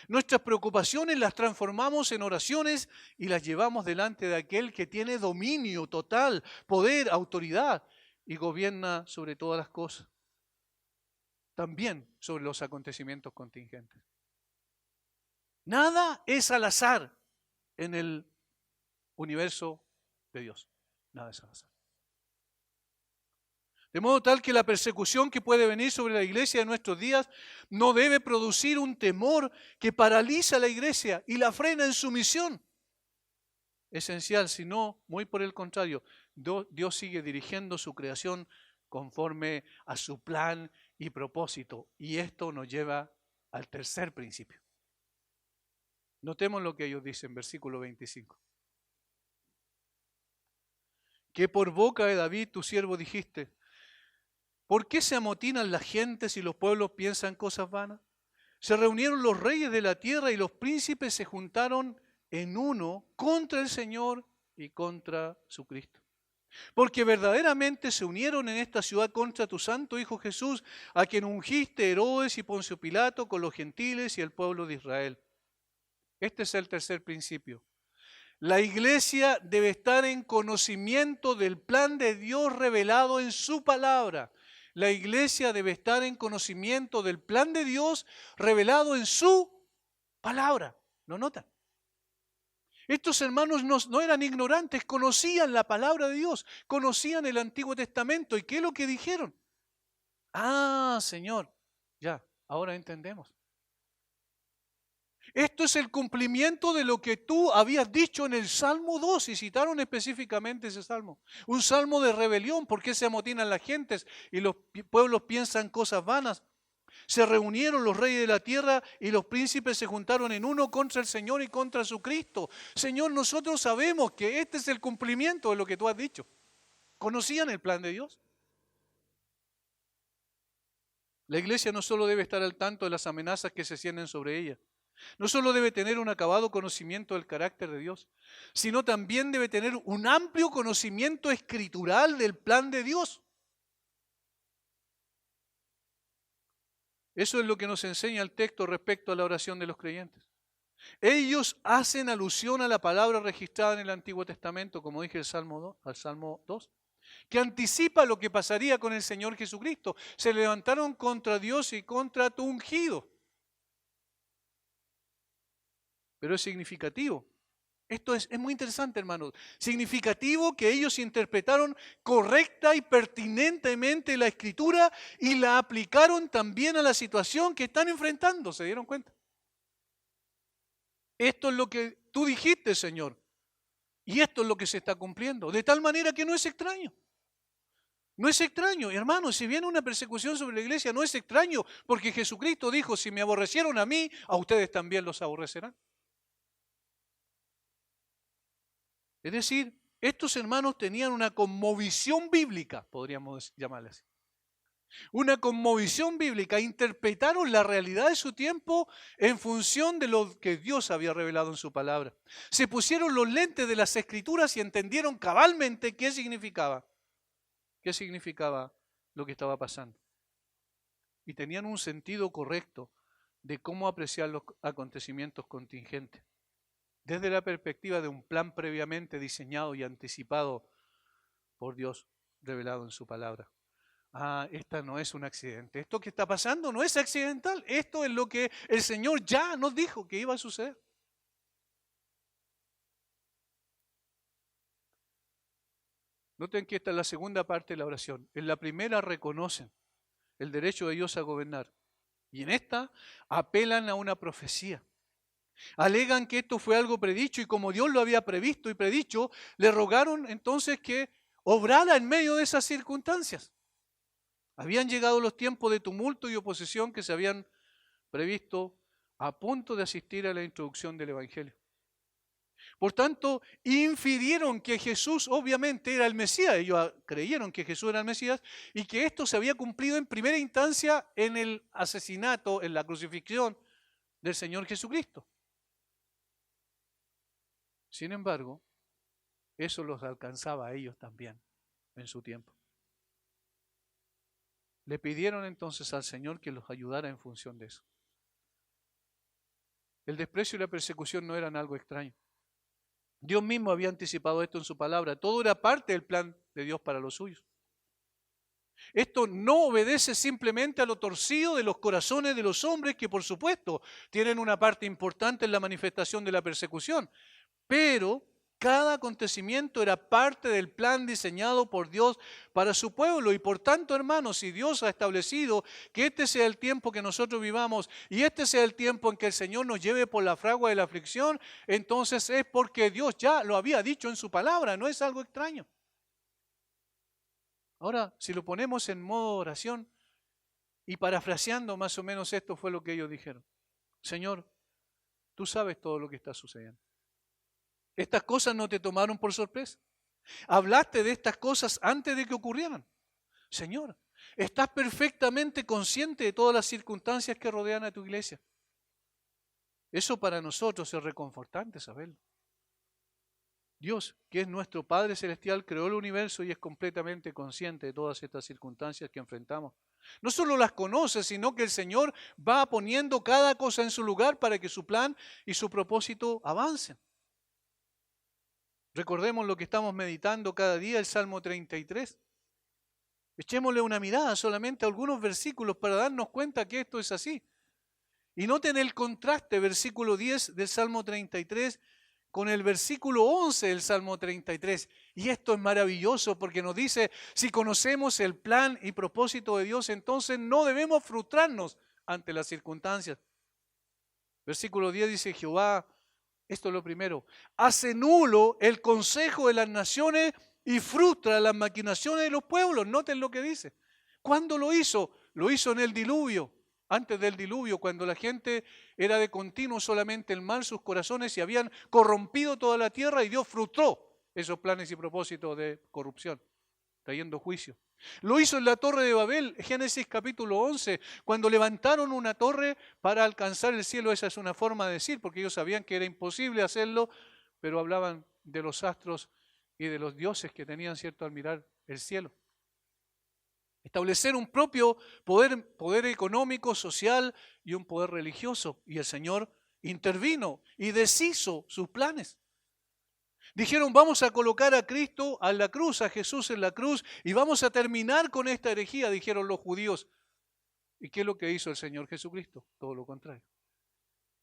Nuestras preocupaciones las transformamos en oraciones y las llevamos delante de aquel que tiene dominio total, poder, autoridad y gobierna sobre todas las cosas. También sobre los acontecimientos contingentes. Nada es al azar en el universo de Dios. Nada es al azar. De modo tal que la persecución que puede venir sobre la iglesia de nuestros días no debe producir un temor que paraliza a la iglesia y la frena en su misión esencial, sino, muy por el contrario, Dios sigue dirigiendo su creación conforme a su plan y propósito. Y esto nos lleva al tercer principio. Notemos lo que ellos dicen, versículo 25. Que por boca de David, tu siervo, dijiste, ¿por qué se amotinan las gentes y los pueblos piensan cosas vanas? Se reunieron los reyes de la tierra y los príncipes se juntaron en uno contra el Señor y contra su Cristo. Porque verdaderamente se unieron en esta ciudad contra tu santo Hijo Jesús, a quien ungiste Herodes y Poncio Pilato con los gentiles y el pueblo de Israel. Este es el tercer principio. La iglesia debe estar en conocimiento del plan de Dios revelado en su palabra. La iglesia debe estar en conocimiento del plan de Dios revelado en su palabra. ¿Lo notan? Estos hermanos no eran ignorantes, conocían la palabra de Dios, conocían el Antiguo Testamento. ¿Y qué es lo que dijeron? Ah, Señor, ya, ahora entendemos. Esto es el cumplimiento de lo que tú habías dicho en el Salmo 2, y citaron específicamente ese salmo. Un salmo de rebelión, ¿por qué se amotinan las gentes y los pueblos piensan cosas vanas? Se reunieron los reyes de la tierra y los príncipes se juntaron en uno contra el Señor y contra su Cristo. Señor, nosotros sabemos que este es el cumplimiento de lo que tú has dicho. ¿Conocían el plan de Dios? La iglesia no solo debe estar al tanto de las amenazas que se cienden sobre ella, no solo debe tener un acabado conocimiento del carácter de Dios, sino también debe tener un amplio conocimiento escritural del plan de Dios. Eso es lo que nos enseña el texto respecto a la oración de los creyentes. Ellos hacen alusión a la palabra registrada en el Antiguo Testamento, como dije al Salmo 2, que anticipa lo que pasaría con el Señor Jesucristo. Se levantaron contra Dios y contra tu ungido. Pero es significativo. Esto es muy interesante, hermanos. Significativo que ellos interpretaron correcta y pertinentemente la Escritura y la aplicaron también a la situación que están enfrentando. ¿Se dieron cuenta? Esto es lo que tú dijiste, Señor. Y esto es lo que se está cumpliendo. De tal manera que no es extraño. No es extraño, hermanos, si viene una persecución sobre la iglesia, no es extraño, porque Jesucristo dijo, si me aborrecieron a mí, a ustedes también los aborrecerán. Es decir, estos hermanos tenían una conmovisión bíblica, podríamos llamarla así. Una conmovisión bíblica, interpretaron la realidad de su tiempo en función de lo que Dios había revelado en su palabra. Se pusieron los lentes de las Escrituras y entendieron cabalmente qué significaba lo que estaba pasando. Y tenían un sentido correcto de cómo apreciar los acontecimientos contingentes, desde la perspectiva de un plan previamente diseñado y anticipado por Dios, revelado en su palabra. Esta no es un accidente. Esto que está pasando no es accidental. Esto es lo que el Señor ya nos dijo que iba a suceder. Noten que esta es la segunda parte de la oración. En la primera reconocen el derecho de Dios a gobernar. Y en esta apelan a una profecía. Alegan que esto fue algo predicho y como Dios lo había previsto y predicho, le rogaron entonces que obrara en medio de esas circunstancias. Habían llegado los tiempos de tumulto y oposición que se habían previsto a punto de asistir a la introducción del Evangelio. Por tanto, infirieron que Jesús obviamente era el Mesías. Ellos creyeron que Jesús era el Mesías y que esto se había cumplido en primera instancia en el asesinato, en la crucifixión del Señor Jesucristo. Sin embargo, eso los alcanzaba a ellos también en su tiempo. Le pidieron entonces al Señor que los ayudara en función de eso. El desprecio y la persecución no eran algo extraño. Dios mismo había anticipado esto en su palabra. Todo era parte del plan de Dios para los suyos. Esto no obedece simplemente a lo torcido de los corazones de los hombres, que por supuesto tienen una parte importante en la manifestación de la persecución. Pero cada acontecimiento era parte del plan diseñado por Dios para su pueblo. Y por tanto, hermanos, si Dios ha establecido que este sea el tiempo que nosotros vivamos y este sea el tiempo en que el Señor nos lleve por la fragua de la aflicción, entonces es porque Dios ya lo había dicho en su palabra, no es algo extraño. Ahora, si lo ponemos en modo oración y parafraseando más o menos, esto fue lo que ellos dijeron. Señor, tú sabes todo lo que está sucediendo. Estas cosas no te tomaron por sorpresa. Hablaste de estas cosas antes de que ocurrieran. Señor, estás perfectamente consciente de todas las circunstancias que rodean a tu iglesia. Eso para nosotros es reconfortante saberlo. Dios, que es nuestro Padre Celestial, creó el universo y es completamente consciente de todas estas circunstancias que enfrentamos. No solo las conoce, sino que el Señor va poniendo cada cosa en su lugar para que su plan y su propósito avancen. Recordemos lo que estamos meditando cada día, el Salmo 33. Echémosle una mirada solamente a algunos versículos para darnos cuenta que esto es así. Y noten el contraste, versículo 10 del Salmo 33 con el versículo 11 del Salmo 33. Y esto es maravilloso porque nos dice, si conocemos el plan y propósito de Dios, entonces no debemos frustrarnos ante las circunstancias. Versículo 10 dice, Jehová, esto es lo primero, hace nulo el consejo de las naciones y frustra las maquinaciones de los pueblos. Noten lo que dice. ¿Cuándo lo hizo? Lo hizo en el diluvio. antes del diluvio, cuando la gente era de continuo solamente el mal, sus corazones, y habían corrompido toda la tierra, y Dios frustró esos planes y propósitos de corrupción, trayendo juicio. Lo hizo en la torre de Babel, Génesis capítulo 11, cuando levantaron una torre para alcanzar el cielo. Esa es una forma de decir, porque ellos sabían que era imposible hacerlo, pero hablaban de los astros y de los dioses que tenían, cierto, al mirar el cielo. Establecer un propio poder económico, social y un poder religioso. Y el Señor intervino y deshizo sus planes. Dijeron, vamos a colocar a Cristo a la cruz, a Jesús en la cruz, y vamos a terminar con esta herejía, dijeron los judíos. ¿Y qué es lo que hizo el Señor Jesucristo? Todo lo contrario.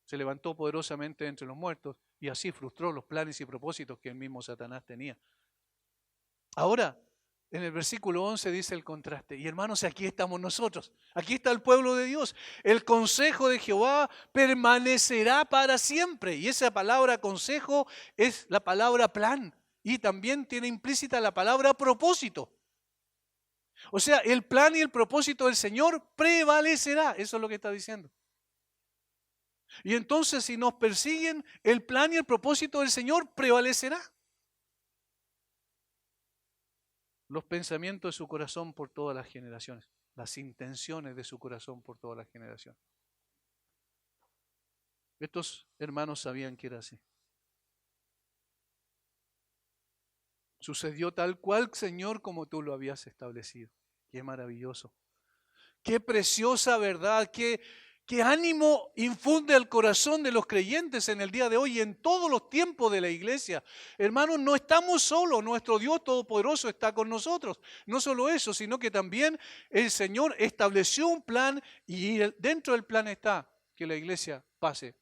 Se levantó poderosamente entre los muertos y así frustró los planes y propósitos que el mismo Satanás tenía. Ahora, en el versículo 11 dice el contraste. Y hermanos, aquí estamos nosotros. Aquí está el pueblo de Dios. El consejo de Jehová permanecerá para siempre. Y esa palabra consejo es la palabra plan. Y también tiene implícita la palabra propósito. O sea, el plan y el propósito del Señor prevalecerá. Eso es lo que está diciendo. Y entonces, si nos persiguen, el plan y el propósito del Señor prevalecerá. Los pensamientos de su corazón por todas las generaciones, las intenciones de su corazón por todas las generaciones. Estos hermanos sabían que era así. Sucedió tal cual, Señor, como tú lo habías establecido. Qué maravilloso. Qué preciosa verdad, qué ánimo infunde al corazón de los creyentes en el día de hoy y en todos los tiempos de la iglesia. Hermanos, no estamos solos, nuestro Dios Todopoderoso está con nosotros. No solo eso, sino que también el Señor estableció un plan y dentro del plan está que la iglesia pase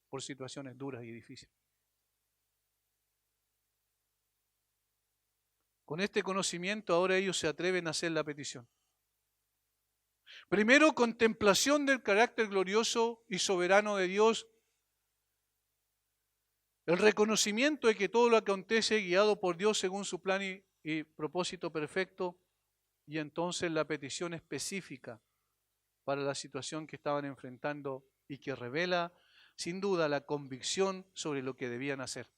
por situaciones duras y difíciles. Con este conocimiento ahora ellos se atreven a hacer la petición. Primero, contemplación del carácter glorioso y soberano de Dios. El reconocimiento de que todo lo que acontece es guiado por Dios según su plan y propósito perfecto. Y entonces la petición específica para la situación que estaban enfrentando y que revela sin duda la convicción sobre lo que debían hacer.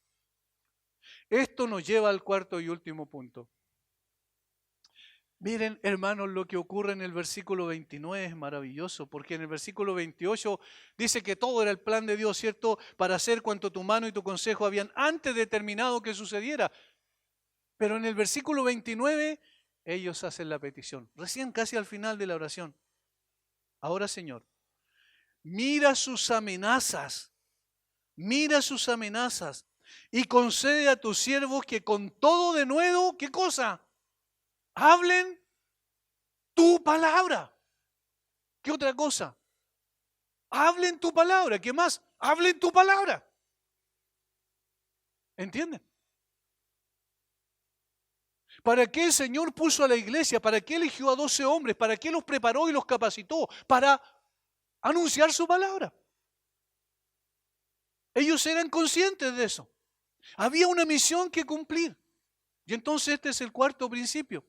Esto nos lleva al cuarto y último punto. Miren, hermanos, lo que ocurre en el versículo 29 es maravilloso, porque en el versículo 28 dice que todo era el plan de Dios, ¿cierto? Para hacer cuanto tu mano y tu consejo habían antes determinado que sucediera. Pero en el versículo 29 ellos hacen la petición, recién casi al final de la oración. Ahora, Señor, mira sus amenazas y concede a tus siervos que con todo denuedo, ¿qué cosa? Hablen tu palabra. ¿Qué otra cosa? Hablen tu palabra. ¿Qué más? Hablen tu palabra. ¿Entienden? ¿Para qué el Señor puso a la iglesia? ¿Para qué eligió a 12 hombres? ¿Para qué los preparó y los capacitó? Para anunciar su palabra. Ellos eran conscientes de eso. Había una misión que cumplir. Y entonces este es el cuarto principio.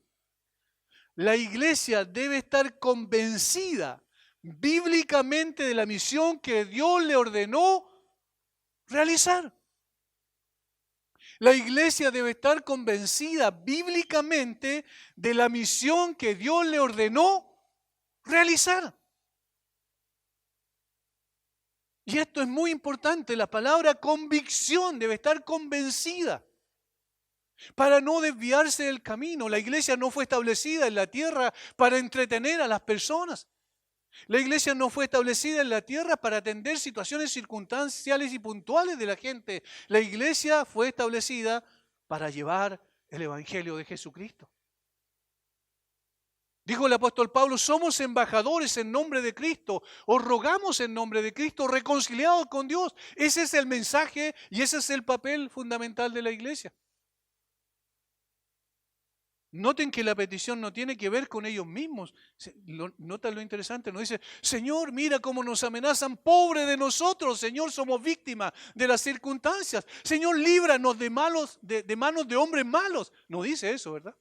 La iglesia debe estar convencida bíblicamente de la misión que Dios le ordenó realizar. La iglesia debe estar convencida bíblicamente de la misión que Dios le ordenó realizar. Y esto es muy importante, la palabra convicción debe estar convencida. Para no desviarse del camino. La iglesia no fue establecida en la tierra para entretener a las personas. La iglesia no fue establecida en la tierra para atender situaciones circunstanciales y puntuales de la gente. La iglesia fue establecida para llevar el evangelio de Jesucristo. Dijo el apóstol Pablo, somos embajadores en nombre de Cristo, os rogamos en nombre de Cristo, reconciliados con Dios. Ese es el mensaje y ese es el papel fundamental de la iglesia. Noten que la petición no tiene que ver con ellos mismos. Notan lo interesante, nos dice, Señor, mira cómo nos amenazan, pobre de nosotros, Señor, somos víctimas de las circunstancias. Señor, líbranos de manos de hombres malos. No dice eso, ¿verdad?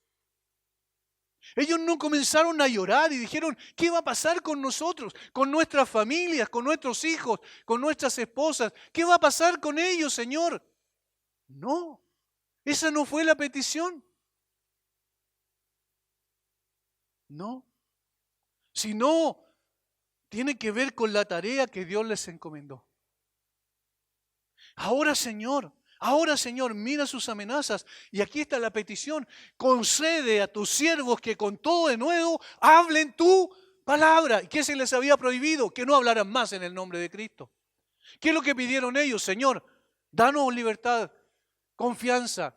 Ellos no comenzaron a llorar y dijeron, ¿qué va a pasar con nosotros, con nuestras familias, con nuestros hijos, con nuestras esposas? ¿Qué va a pasar con ellos, Señor? No, esa no fue la petición. No, sino tiene que ver con la tarea que Dios les encomendó. Ahora Señor, mira sus amenazas y aquí está la petición. Concede a tus siervos que con todo de nuevo hablen tu palabra. ¿Y qué se les había prohibido? Que no hablaran más en el nombre de Cristo. ¿Qué es lo que pidieron ellos? Señor, danos libertad, confianza,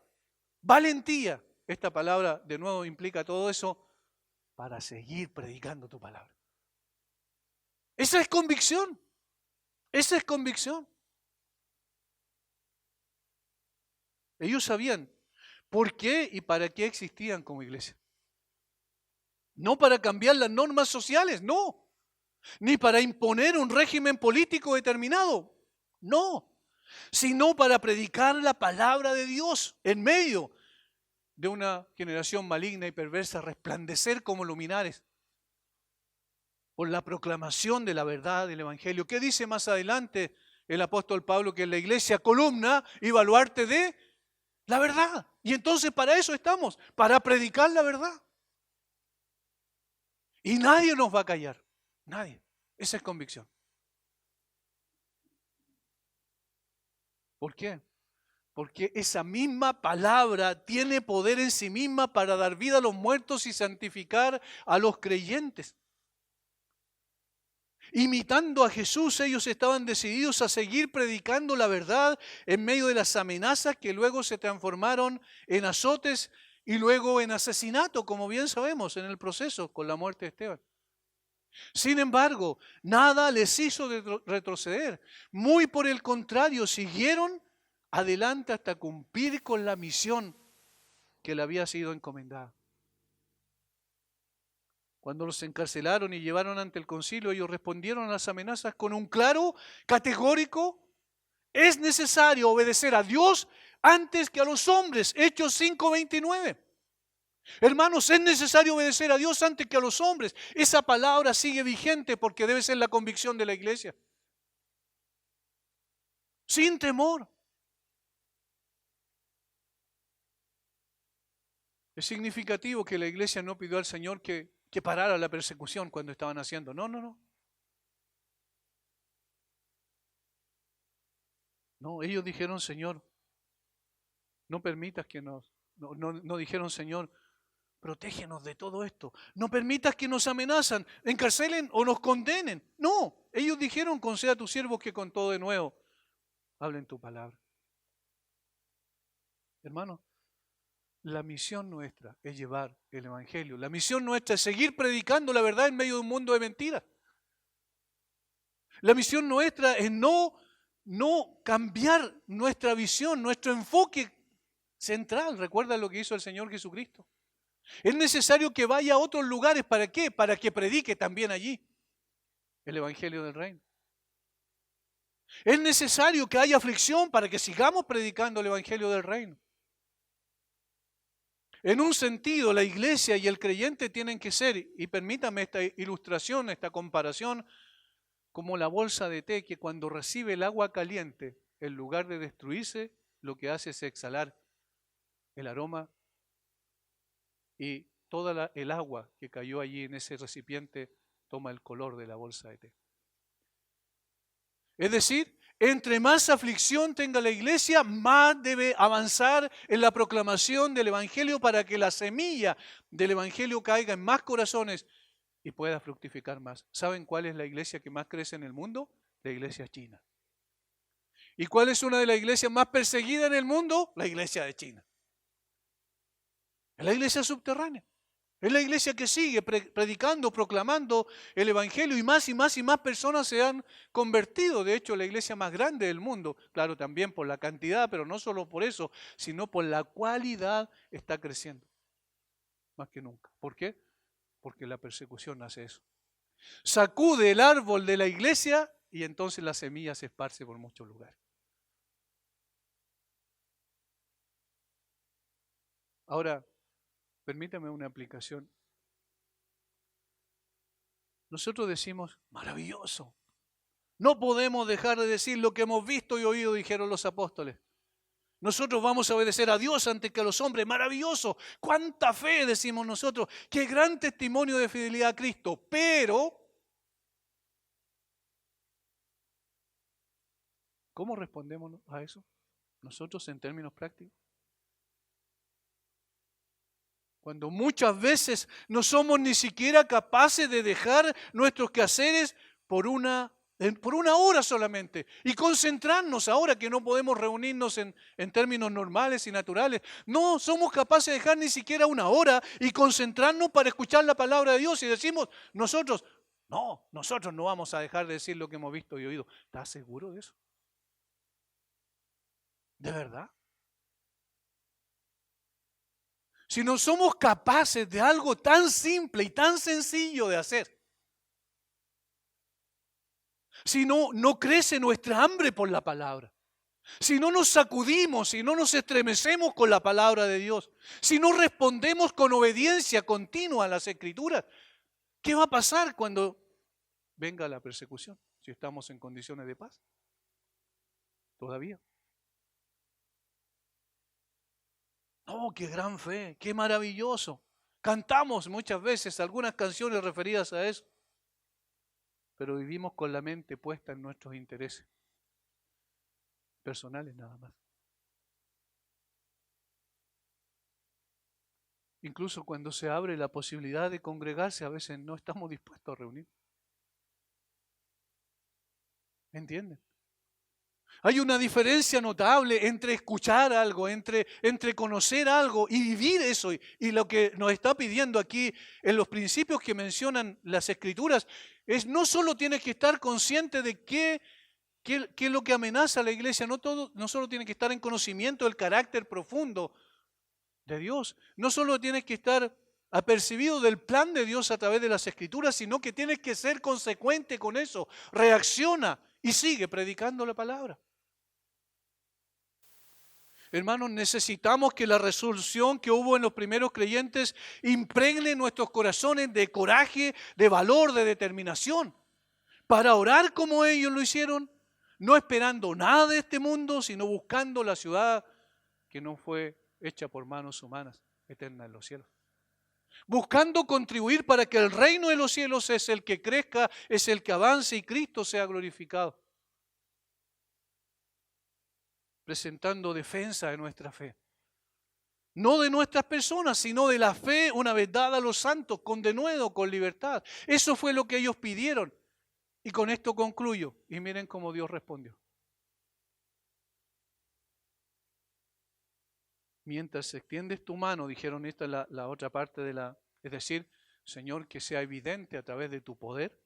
valentía. Esta palabra de nuevo implica todo eso para seguir predicando tu palabra. Esa es convicción. Esa es convicción. Ellos sabían por qué y para qué existían como iglesia. No para cambiar las normas sociales, no. Ni para imponer un régimen político determinado, no. Sino para predicar la palabra de Dios en medio de una generación maligna y perversa, resplandecer como luminares por la proclamación de la verdad del Evangelio. ¿Qué dice más adelante el apóstol Pablo? Que en la iglesia columna y baluarte de la verdad. Y entonces para eso estamos, para predicar la verdad. Y nadie nos va a callar, nadie. Esa es convicción. ¿Por qué? Porque esa misma palabra tiene poder en sí misma para dar vida a los muertos y santificar a los creyentes. Imitando a Jesús, ellos estaban decididos a seguir predicando la verdad en medio de las amenazas que luego se transformaron en azotes y luego en asesinato, como bien sabemos en el proceso con la muerte de Esteban. Sin embargo, nada les hizo retroceder. Muy por el contrario, siguieron adelante hasta cumplir con la misión que le había sido encomendada. Cuando los encarcelaron y llevaron ante el concilio, ellos respondieron a las amenazas con un claro, categórico: es necesario obedecer a Dios antes que a los hombres. Hechos 5:29. Hermanos, es necesario obedecer a Dios antes que a los hombres. Esa palabra sigue vigente porque debe ser la convicción de la iglesia. Sin temor. Es significativo que la iglesia no pidió al Señor que parara la persecución cuando estaban haciendo. No, no, no. No, ellos dijeron, Señor, no permitas que nos... No dijeron, Señor, protégenos de todo esto. No permitas que nos amenazan, encarcelen o nos condenen. No, ellos dijeron, conceda a tus siervos que con todo de nuevo hablen tu palabra. Hermano, la misión nuestra es llevar el Evangelio. La misión nuestra es seguir predicando la verdad en medio de un mundo de mentiras. La misión nuestra es no cambiar nuestra visión, nuestro enfoque central. ¿Recuerda lo que hizo el Señor Jesucristo? Es necesario que vaya a otros lugares. ¿Para qué? Para que predique también allí el Evangelio del Reino. Es necesario que haya aflicción para que sigamos predicando el Evangelio del Reino. En un sentido, la iglesia y el creyente tienen que ser, y permítame esta ilustración, esta comparación, como la bolsa de té que cuando recibe el agua caliente, en lugar de destruirse, lo que hace es exhalar el aroma y toda el agua que cayó allí en ese recipiente toma el color de la bolsa de té. Es decir, entre más aflicción tenga la iglesia, más debe avanzar en la proclamación del Evangelio para que la semilla del Evangelio caiga en más corazones y pueda fructificar más. ¿Saben cuál es la iglesia que más crece en el mundo? La iglesia china. ¿Y cuál es una de las iglesias más perseguidas en el mundo? La iglesia de China. Es la iglesia subterránea. Es la iglesia que sigue predicando, proclamando el Evangelio y más y más y más personas se han convertido. De hecho, la iglesia más grande del mundo, claro, también por la cantidad, pero no solo por eso, sino por la cualidad está creciendo. Más que nunca. ¿Por qué? Porque la persecución hace eso. Sacude el árbol de la iglesia y entonces la semilla se esparce por muchos lugares. Ahora, permítame una aplicación. nosotros decimos, maravilloso. No podemos dejar de decir lo que hemos visto y oído, dijeron los apóstoles. Nosotros vamos a obedecer a Dios antes que a los hombres. Maravilloso. Cuánta fe, decimos nosotros. Qué gran testimonio de fidelidad a Cristo. Pero, ¿cómo respondemos a eso? Nosotros en términos prácticos. Cuando muchas veces no somos ni siquiera capaces de dejar nuestros quehaceres por una hora solamente y concentrarnos ahora que no podemos reunirnos en términos normales y naturales. No somos capaces de dejar ni siquiera una hora y concentrarnos para escuchar la palabra de Dios y decimos nosotros no vamos a dejar de decir lo que hemos visto y oído. ¿Estás seguro de eso? ¿De verdad? Si no somos capaces de algo tan simple y tan sencillo de hacer, si no crece nuestra hambre por la palabra, si no nos sacudimos, si no nos estremecemos con la palabra de Dios, si no respondemos con obediencia continua a las Escrituras, ¿qué va a pasar cuando venga la persecución? Si estamos en condiciones de paz, todavía. ¡Oh, qué gran fe! ¡Qué maravilloso! Cantamos muchas veces algunas canciones referidas a eso, pero vivimos con la mente puesta en nuestros intereses personales nada más. Incluso cuando se abre la posibilidad de congregarse, a veces no estamos dispuestos a reunir. ¿Entienden? Hay una diferencia notable entre escuchar algo, entre conocer algo y vivir eso. Y lo que nos está pidiendo aquí en los principios que mencionan las Escrituras es no solo tienes que estar consciente de qué es lo que amenaza a la iglesia, no solo tienes que estar en conocimiento del carácter profundo de Dios, no solo tienes que estar apercibido del plan de Dios a través de las Escrituras, sino que tienes que ser consecuente con eso, reacciona y sigue predicando la palabra. Hermanos, necesitamos que la resolución que hubo en los primeros creyentes impregne nuestros corazones de coraje, de valor, de determinación, para orar como ellos lo hicieron, no esperando nada de este mundo, sino buscando la ciudad que no fue hecha por manos humanas, eterna en los cielos. Buscando contribuir para que el reino de los cielos es el que crezca, es el que avance y Cristo sea glorificado. Presentando defensa de nuestra fe. No de nuestras personas, sino de la fe una vez dada a los santos, con denuedo, con libertad. Eso fue lo que ellos pidieron. Y con esto concluyo. Y miren cómo Dios respondió. Mientras extiendes tu mano, dijeron, esta es la otra parte es decir, Señor, que sea evidente a través de tu poder,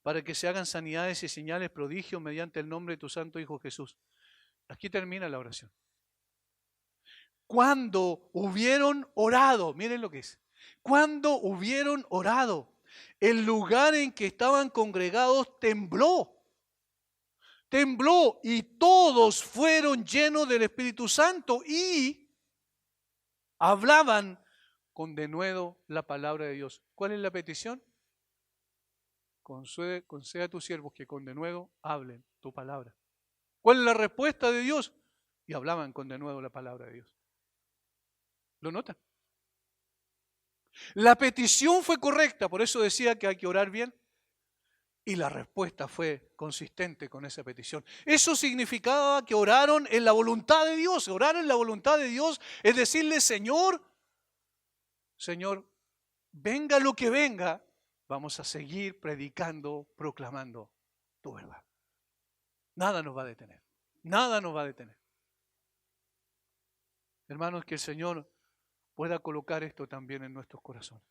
para que se hagan sanidades y señales, prodigios mediante el nombre de tu santo Hijo Jesús. Aquí termina la oración. Cuando hubieron orado, miren lo que es. Cuando hubieron orado, el lugar en que estaban congregados tembló. Tembló y todos fueron llenos del Espíritu Santo y hablaban con denuedo la palabra de Dios. ¿Cuál es la petición? Concede a tus siervos que con denuedo hablen tu palabra. ¿Cuál es la respuesta de Dios? Y hablaban con denuedo la palabra de Dios. ¿Lo notan? La petición fue correcta, por eso decía que hay que orar bien. Y la respuesta fue consistente con esa petición. Eso significaba que oraron en la voluntad de Dios. Orar en la voluntad de Dios es decirle, Señor, venga lo que venga, vamos a seguir predicando, proclamando tu verdad. Nada nos va a detener. Nada nos va a detener. Hermanos, que el Señor pueda colocar esto también en nuestros corazones.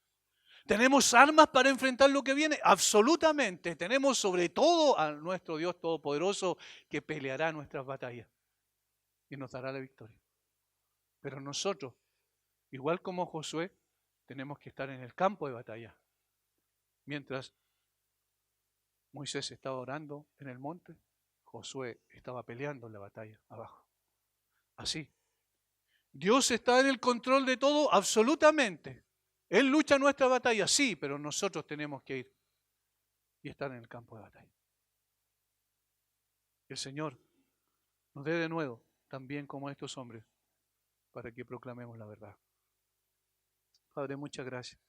¿Tenemos armas para enfrentar lo que viene? Absolutamente. Tenemos sobre todo a nuestro Dios Todopoderoso que peleará nuestras batallas y nos dará la victoria. Pero nosotros, igual como Josué, tenemos que estar en el campo de batalla. Mientras Moisés estaba orando en el monte, Josué estaba peleando en la batalla abajo. Así. Dios está en el control de todo absolutamente. Él lucha nuestra batalla, sí, pero nosotros tenemos que ir y estar en el campo de batalla. Que el Señor nos dé de nuevo, también como a estos hombres, para que proclamemos la verdad. Padre, muchas gracias.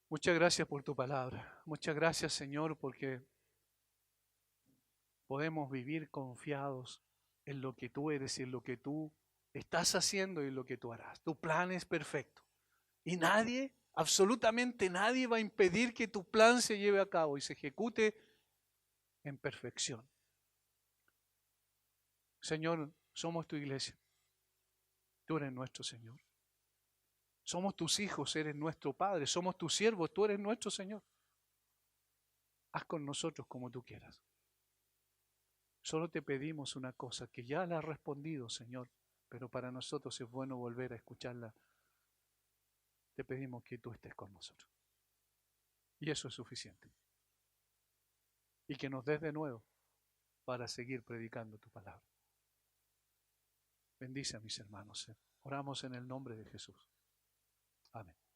Muchas gracias por tu palabra. Muchas gracias, Señor, porque podemos vivir confiados en lo que tú eres y en lo que tú estás haciendo y en lo que tú harás. Tu plan es perfecto. Y nadie, absolutamente nadie, va a impedir que tu plan se lleve a cabo y se ejecute en perfección. Señor, somos tu iglesia. Tú eres nuestro Señor. Somos tus hijos, eres nuestro Padre. Somos tus siervos, tú eres nuestro Señor. Haz con nosotros como tú quieras. Solo te pedimos una cosa, que ya la has respondido, Señor, pero para nosotros es bueno volver a escucharla. Te pedimos que tú estés con nosotros. Y eso es suficiente. Y que nos des de nuevo para seguir predicando tu palabra. Bendice a mis hermanos. Oramos en el nombre de Jesús. Amén.